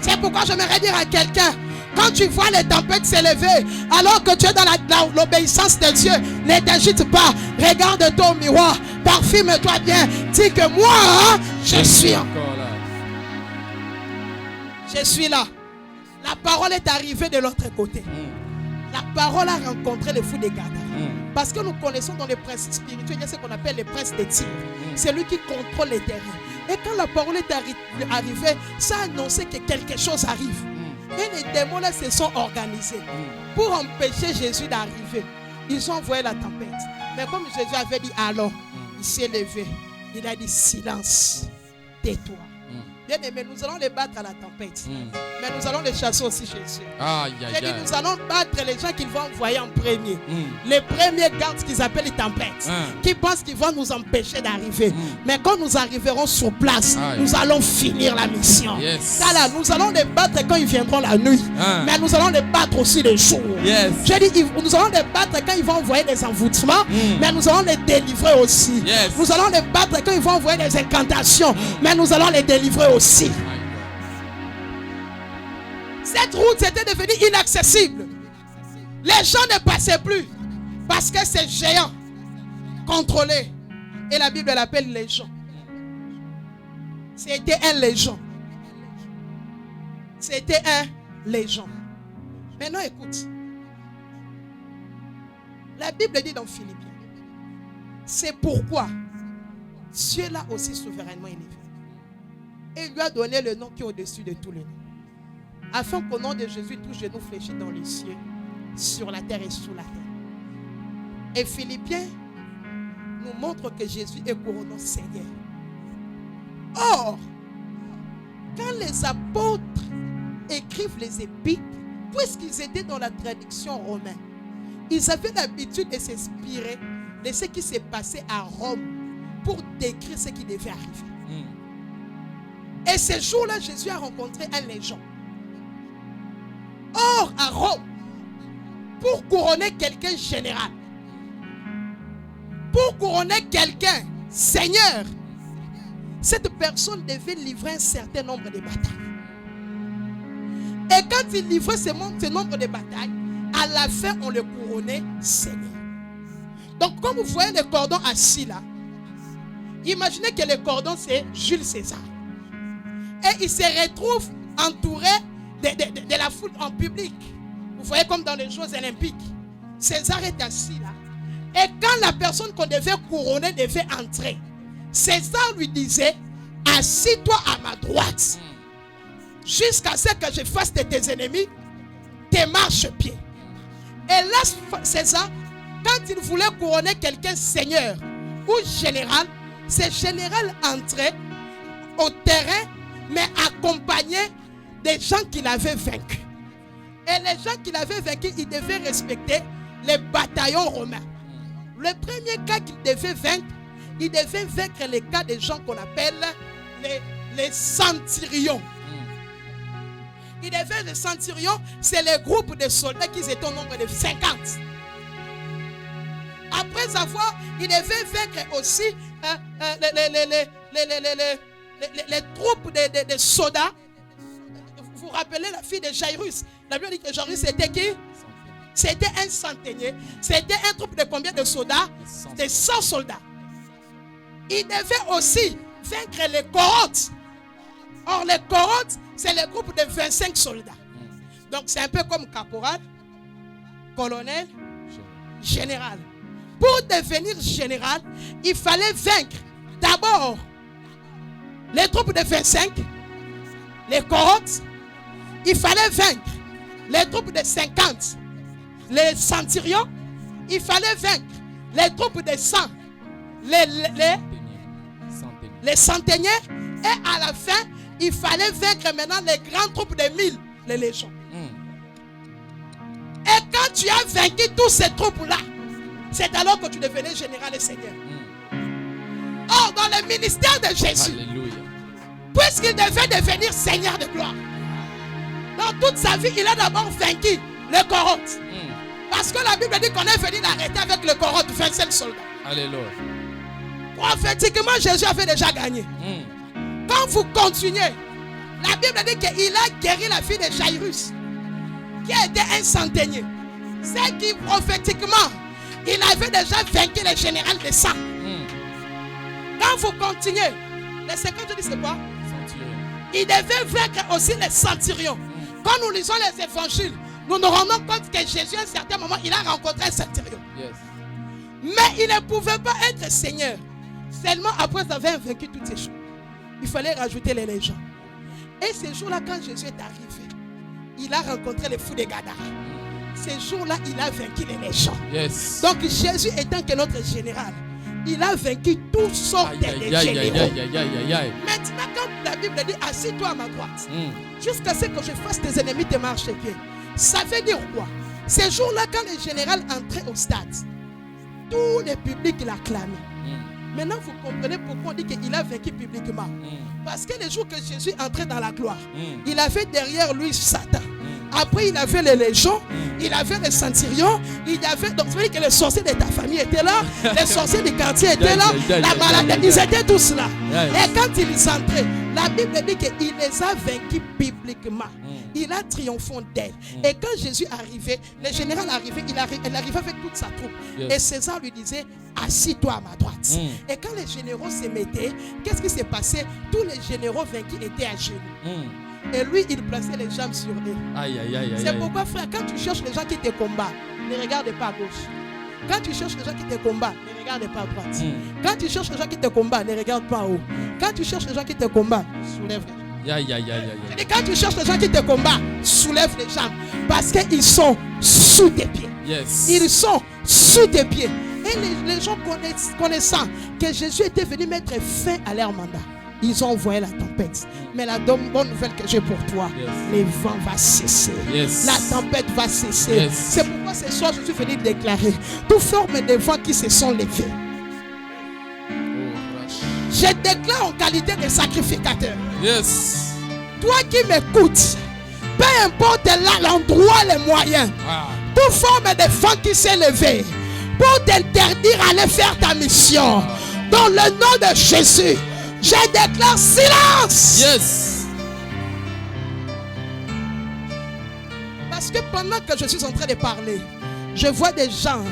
C'est pourquoi j'aimerais dire à quelqu'un, quand tu vois les tempêtes s'élever, alors que tu es dans l'obéissance de Dieu, ne t'agite pas. Regarde-toi au miroir, parfume-toi bien. Dis que moi, je suis encore là. Je suis là. La parole est arrivée de l'autre côté. La parole a rencontré les fous des Gadara. Parce que nous connaissons dans les princes spirituels, il y a ce qu'on appelle les princes des Tyr. C'est lui qui contrôle les terrains. Et quand la parole est arrivée, ça a annoncé que quelque chose arrive. Et les démons là se sont organisés pour empêcher Jésus d'arriver. Ils ont envoyé la tempête. Mais comme Jésus avait dit alors, il s'est levé. Il a dit silence, tais-toi. Bien aimé, nous allons les battre à la tempête. Mais nous allons les chasser aussi chez eux. J'ai dit, nous allons battre les gens qu'ils vont envoyer en premier. Les premiers gardes qu'ils appellent les tempêtes. Qui pensent qu'ils vont nous empêcher d'arriver. Mais quand nous arriverons sur place, nous allons finir la mission. Là, nous allons les battre quand ils viendront la nuit. Mais nous allons les battre aussi le jour. J'ai dit, nous allons les battre quand ils vont envoyer des envoûtements. Mais nous allons les délivrer aussi. Nous allons les battre quand ils vont envoyer des incantations. Mais nous allons les délivrer aussi. Cette route était devenue inaccessible. Les gens ne passaient plus parce que ces géants contrôlaient. Et la Bible l'appelle légion. C'était un légion. C'était un légion. Maintenant écoute. La Bible dit dans Philippiens, C'est pourquoi Dieu l'a aussi souverainement élevé. Et il lui a donné le nom qui est au-dessus de tous les noms. Afin qu'au nom de Jésus, tous genoux fléchis dans les cieux, sur la terre et sous la terre. Et Philippiens nous montre que Jésus est couronné Seigneur. Or, quand les apôtres écrivent les épîtres, puisqu'ils étaient dans la traduction romaine, ils avaient l'habitude de s'inspirer de ce qui s'est passé à Rome pour décrire ce qui devait arriver. Et ce jour-là, Jésus a rencontré un légion. Or, à Rome, pour couronner quelqu'un général, pour couronner quelqu'un Seigneur, cette personne devait livrer un certain nombre de batailles. Et quand il livrait ce nombre de batailles, à la fin, on le couronnait Seigneur. Donc, comme vous voyez le cordon assis là, imaginez que le cordon, c'est Jules César. Et il se retrouve entouré de la foule en public. Vous voyez comme dans les Jeux olympiques. César est assis là. Et quand la personne qu'on devait couronner devait entrer, César lui disait, assis-toi à ma droite, jusqu'à ce que je fasse de tes ennemis tes marchepieds. Et là, César, quand il voulait couronner quelqu'un seigneur ou général, ce général entrait au terrain, mais accompagné des gens qu'il avait vaincus. Et les gens qu'il avait vaincus, ils devaient respecter les bataillons romains. Le premier cas qu'il devait vaincre, il devait vaincre les cas des gens qu'on appelle les centurions. Il devait, les centurions, c'est les groupes de soldats qui étaient au nombre de 50. Après avoir, il devait vaincre aussi les troupes de soldats. Vous vous rappelez la fille de Jairus? La Bible dit que Jairus c'était qui? C'était un centenier. C'était un troupe de combien de soldats? De 100 soldats. Il devait aussi vaincre les cohortes. Or, les cohortes, c'est le groupe de 25 soldats. Donc, c'est un peu comme caporal, colonel, général. Pour devenir général, il fallait vaincre d'abord les troupes de 25, les cohortes. Il fallait vaincre les troupes de 50, les centurions. Il fallait vaincre les troupes de 100, les centeniers. Et à la fin, il fallait vaincre maintenant les grandes troupes de 1000, les légions. Et quand tu as vaincu toutes ces troupes-là, c'est alors que tu devenais général et seigneur. Or, dans le ministère de Jésus, puisqu'il devait devenir seigneur de gloire, dans toute sa vie, il a d'abord vaincu les cohortes. Parce que la Bible dit qu'on est venu l'arrêter avec le cohorte, 25 soldats. Alléluia. Prophétiquement, Jésus avait déjà gagné. Quand vous continuez, la Bible dit qu'il a guéri la fille de Jairus, qui était un centenier. C'est qui prophétiquement, il avait déjà vaincu les généraux de sang. Quand vous continuez, les 50, je dis c'est quoi? Il devait vaincre aussi les centurions. Quand nous lisons les évangiles, nous nous rendons compte que Jésus, à un certain moment, il a rencontré un centurion. Mais il ne pouvait pas être seigneur seulement après avoir vaincu toutes ces choses. Il fallait rajouter les légions. Et ce jour-là, quand Jésus est arrivé, il a rencontré les fous de Gadara. Ce jour-là, il a vaincu les légions. Donc Jésus étant que notre général, il a vaincu toutes sortes de généraux. Maintenant, quand la Bible dit assis-toi à ma droite, jusqu'à ce que je fasse tes ennemis tes marchepieds, ça veut dire quoi? Ce jour-là, quand le général entrait au stade, tout le public l'acclamait. Maintenant, vous comprenez pourquoi on dit qu'il a vaincu publiquement. Parce que le jour que Jésus entrait dans la gloire, il avait derrière lui Satan. Après, il avait les légions, il avait les centurions, il avait. Donc, ça veut dire que les sorciers de ta famille étaient là, les sorciers du quartier étaient là, la maladie, ils étaient tous là. Et quand ils entraient, la Bible dit qu'il les a vaincus publiquement. Il a triomphé d'elle. Et quand Jésus arrivait, le général arrivait, il arrivait avec toute sa troupe. Et César lui disait, assis-toi à ma droite. Et quand les généraux se mettaient, qu'est-ce qui s'est passé? Tous les généraux vaincus étaient à genoux. Et lui, il plaçait les jambes sur eux. C'est pourquoi, frère, quand tu cherches les gens qui te combattent, ne regarde pas à gauche. Quand tu cherches les gens qui te combattent, ne regarde pas à droite. Quand tu cherches les gens qui te combattent, ne regarde pas en haut. Quand tu cherches les gens qui te combattent, soulève les jambes. Et quand tu cherches les gens qui te combattent, soulève les jambes. Parce qu'ils sont sous tes pieds.
Yes.
Ils sont sous tes pieds. Et les gens connaissant que Jésus était venu mettre fin à leur mandat, ils ont envoyé la tempête. Mais la bonne nouvelle que j'ai pour toi, les vents vont cesser. La tempête va cesser. C'est pourquoi ce soir je suis venu déclarer toute forme de vents qui se sont levés. Je déclare en qualité de sacrificateur.
Yes.
Toi qui m'écoutes, peu importe l'endroit, les moyens, toute forme de vent qui s'est levé pour t'interdire d'aller faire ta mission, dans le nom de Jésus, je déclare silence.
Yes.
Parce que pendant que je suis en train de parler, je vois des gens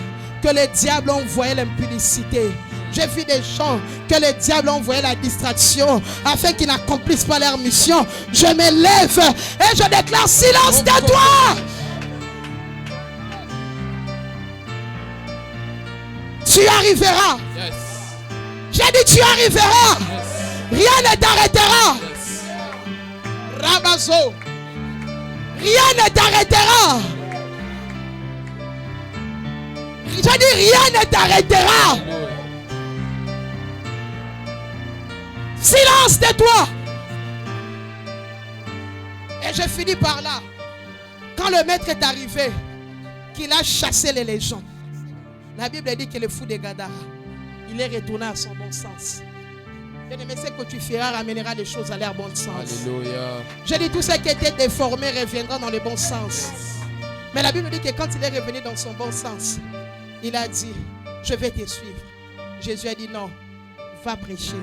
que le diable a envoyé l'impudicité. J'ai vu des gens que le diable a envoyé la distraction afin qu'ils n'accomplissent pas leur mission. Je me lève et je déclare silence de toi. Tu arriveras.
Yes.
J'ai dit tu arriveras. Rien ne t'arrêtera. Rabazo. Rien ne t'arrêtera. J'ai dit rien ne t'arrêtera. Silence de toi. Et je finis par là. Quand le maître est arrivé, qu'il a chassé les légions, la Bible dit que le fou de Gadara, il est retourné à son bon sens. Bien-aimé, ce que tu feras ramènera les choses à leur bon sens.
Alléluia.
Je dis tout ce qui était déformé reviendra dans le bon sens. Mais la Bible dit que quand il est revenu dans son bon sens, il a dit, je vais te suivre. Jésus a dit non, va prêcher.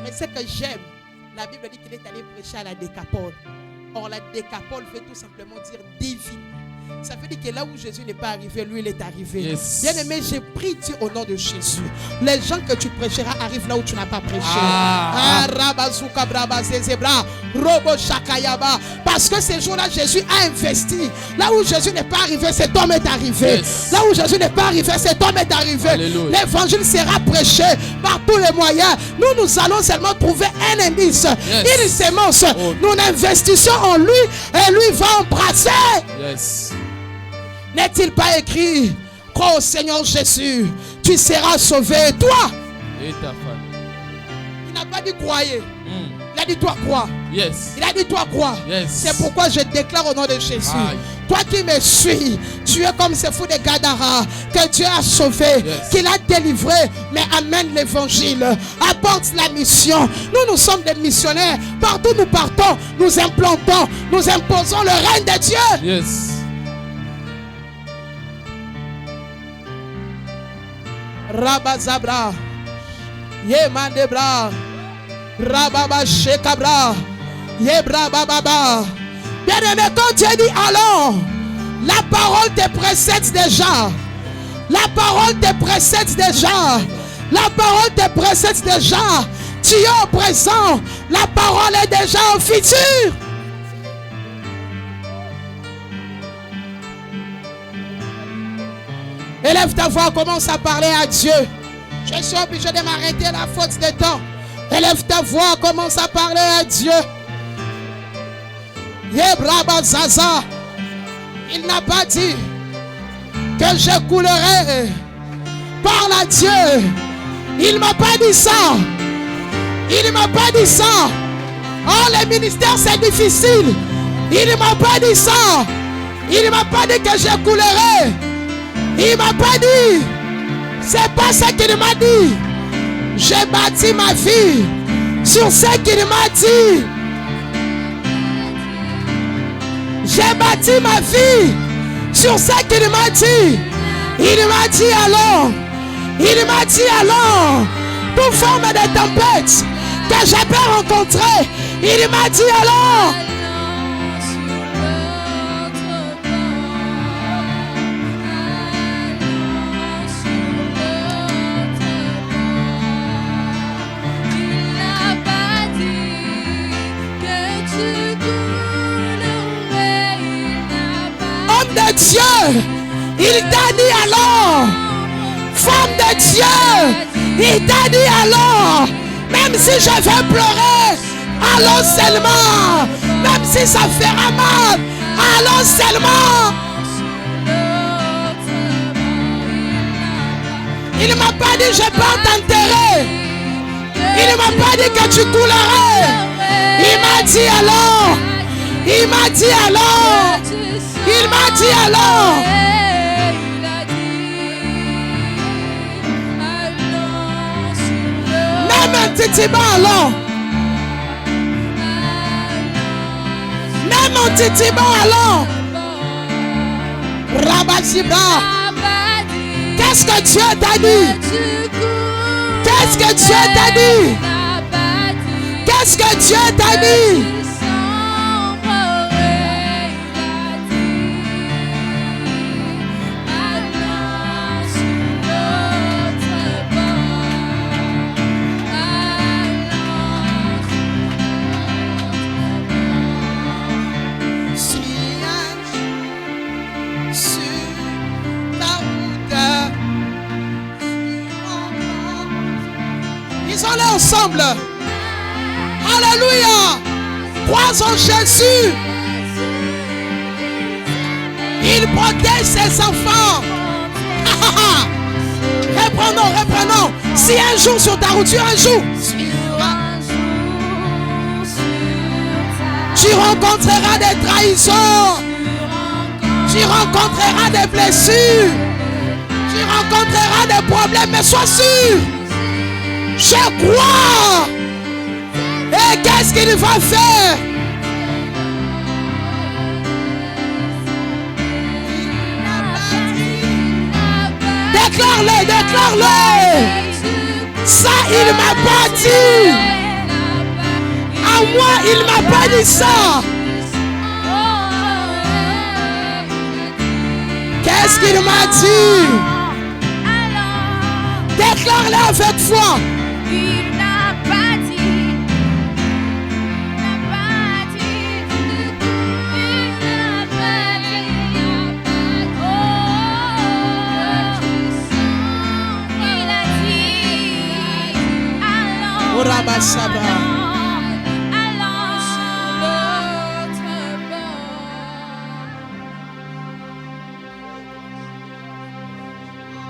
Mais ce que j'aime, la Bible dit qu'il est allé prêcher à la Décapole. Or la Décapole veut tout simplement dire divine. Ça veut dire que là où Jésus n'est pas arrivé, lui il est arrivé.
Yes.
Bien aimé, j'ai pris Dieu au nom de Jésus. Les gens que tu prêcheras arrivent là où tu n'as pas prêché. Parce que ces jours-là, Jésus a investi. Là où Jésus n'est pas arrivé, cet homme est arrivé.
Yes.
Là où Jésus n'est pas arrivé, cet homme est arrivé. L'évangile sera prêché par tous les moyens. Nous allons seulement trouver un indice. Une sémence. Nous investissons en lui et lui va embrasser.
Yes.
N'est-il pas écrit, crois au Seigneur Jésus, tu seras sauvé, toi.
Et ta famille.
Il n'a pas dit croyez. Il a dit toi crois.
Yes.
Il a dit toi crois.
Yes.
C'est pourquoi je déclare au nom de Jésus.
Aye.
Toi qui me suis, tu es comme ce fou de Gadara que Dieu a sauvé, qu'il a délivré, mais amène l'évangile, apporte la mission. Nous sommes des missionnaires. Partout nous partons, nous implantons, nous imposons le règne de Dieu.
Yes.
Rabazabra, Yemandebra, Rababa Shekabra, Yebra Bababa. Bien-aimé, quand Dieu dit allons, la parole te précède déjà. La parole te précède déjà. La parole te précède déjà. Tu es au présent. La parole est déjà au futur. Élève ta voix, commence à parler à Dieu. Je suis obligé de m'arrêter à la faute de temps. Élève ta voix, commence à parler à Dieu. Yebraba Zaza, il n'a pas dit que je coulerai par la Dieu. Il ne m'a pas dit ça. Il ne m'a pas dit ça. Oh, le ministère c'est difficile. Il ne m'a pas dit ça. Il ne m'a pas dit que je coulerai. Il ne m'a pas dit. C'est pas ça qu'il m'a dit. J'ai bâti ma vie sur ce qu'il m'a dit. J'ai bâti ma vie sur ce qu'il m'a dit. Il m'a dit allons. Il m'a dit allons. Toute forme de tempête que j'ai pu rencontrer, il m'a dit allons. De Dieu, il t'a dit allons. femme de Dieu, il t'a dit alors, même si je vais pleurer, allons seulement. Même si ça fera mal, allons seulement. Il ne m'a pas dit je peux t'enterrer. Il ne m'a pas dit que tu coulerais. Il m'a dit alors. Il m'a dit alors. Il m'a dit alors. Même un titiba alors. Même un titiba alors. Rabashibra. Qu'est-ce que Dieu t'a dit? Qu'est-ce que Dieu t'a dit? Qu'est-ce que Dieu t'a dit? Disons-le ensemble. Alléluia. Crois en Jésus. Il protège ses enfants. Reprenons, reprenons. Si un jour sur ta route, un jour, tu rencontreras des trahisons. Tu rencontreras des blessures. Tu rencontreras des problèmes. Mais sois sûr. Je crois. Et qu'est-ce qu'il va faire? Déclare-le, déclare-le. Ça, il m'a pas dit. À moi, il m'a pas dit ça. Qu'est-ce qu'il m'a dit? Déclare-le avec foi.
Il n'a pas dit.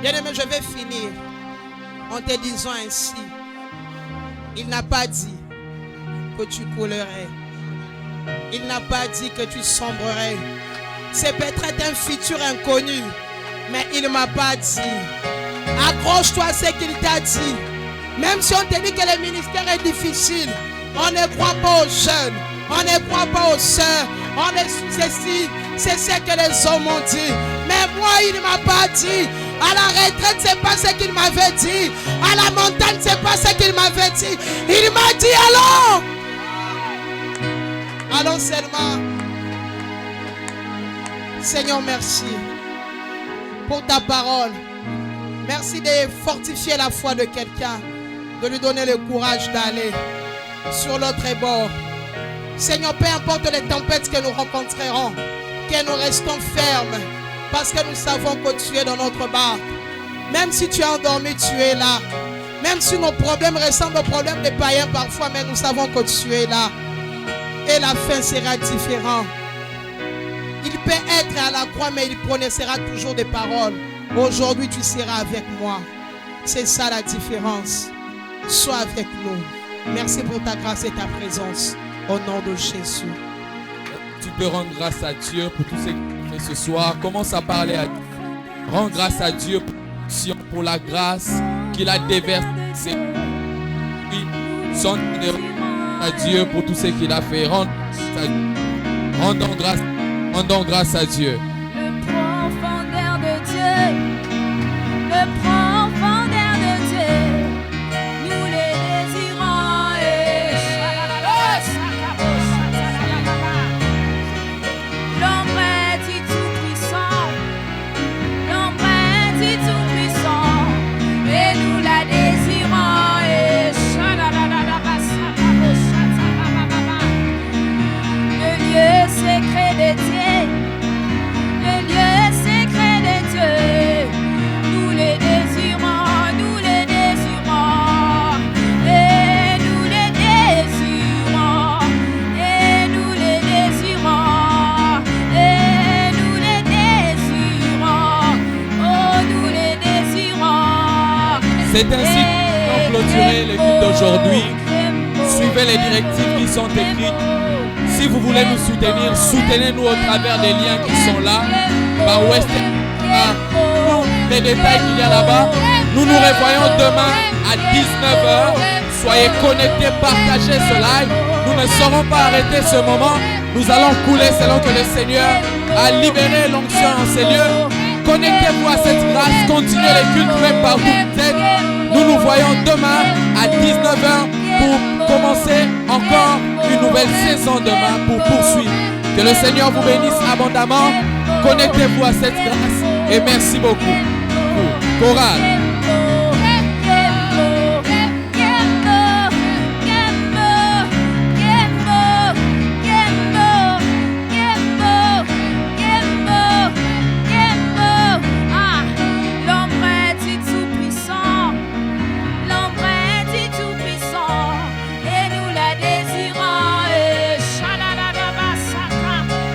Bien-aimé, je vais finir en te disant ainsi. Il n'a pas dit que tu coulerais. Il n'a pas dit que tu sombrerais. C'est peut-être un futur inconnu, mais il ne m'a pas dit. Accroche-toi à ce qu'il t'a dit. Même si on te dit que le ministère est difficile, on ne croit pas aux jeunes, on ne croit pas aux sœurs, on est ceci, c'est ce que les hommes ont dit. Mais moi, il ne m'a pas dit. À la retraite, c'est pas ce qu'il m'avait dit. À la montagne, c'est pas ce qu'il m'avait dit. Il m'a dit allons. Allons seulement. Seigneur, merci pour ta parole. Merci de fortifier la foi de quelqu'un, de lui donner le courage d'aller sur l'autre bord. Seigneur, peu importe les tempêtes que nous rencontrerons, que nous restons fermes, parce que nous savons que tu es dans notre barque. Même si tu es endormi, tu es là. Même si nos problèmes ressemblent aux problèmes des païens parfois, mais nous savons que tu es là. Et la fin sera différente. Il peut être à la croix, mais il prononcera toujours des paroles. Aujourd'hui, tu seras avec moi. C'est ça la différence. Sois avec nous. Merci pour ta grâce et ta présence. Au nom de Jésus.
Tu peux rendre grâce à Dieu pour tout ce qu'il fait ce soir. Commence à parler à Dieu. Rends grâce à Dieu pour la grâce qu'il a déversée. Son à Dieu pour tout ce qu'il a fait. Rendons grâce à Dieu.
Le profondeur de Dieu, le profondeur de Dieu, nous les désirons et l'ombre est du tout-puissant, l'ombre est du tout-puissant, et nous la désirons et le lieu secret de Dieu, le lieu secret de Dieu, nous les désirons.
C'est ainsi que nous allons clôturer le culte d'aujourd'hui. Suivez les directives qui sont écrites. Si vous voulez nous soutenir, soutenez-nous au travers des liens qui sont là. Par Western, tous les détails qu'il y a là-bas. Nous nous revoyons demain à 19h. Soyez connectés, partagez ce live. Nous ne saurons pas arrêter ce moment. Nous allons couler selon que le Seigneur a libéré l'onction en ces lieux. Connectez-vous à cette grâce. Continuez les cultes même partout où vous êtes. Nous nous voyons demain à 19h pour commencer encore une nouvelle saison demain pour poursuivre. Que le Seigneur vous bénisse abondamment. Connectez-vous à cette grâce et merci beaucoup. Chorale.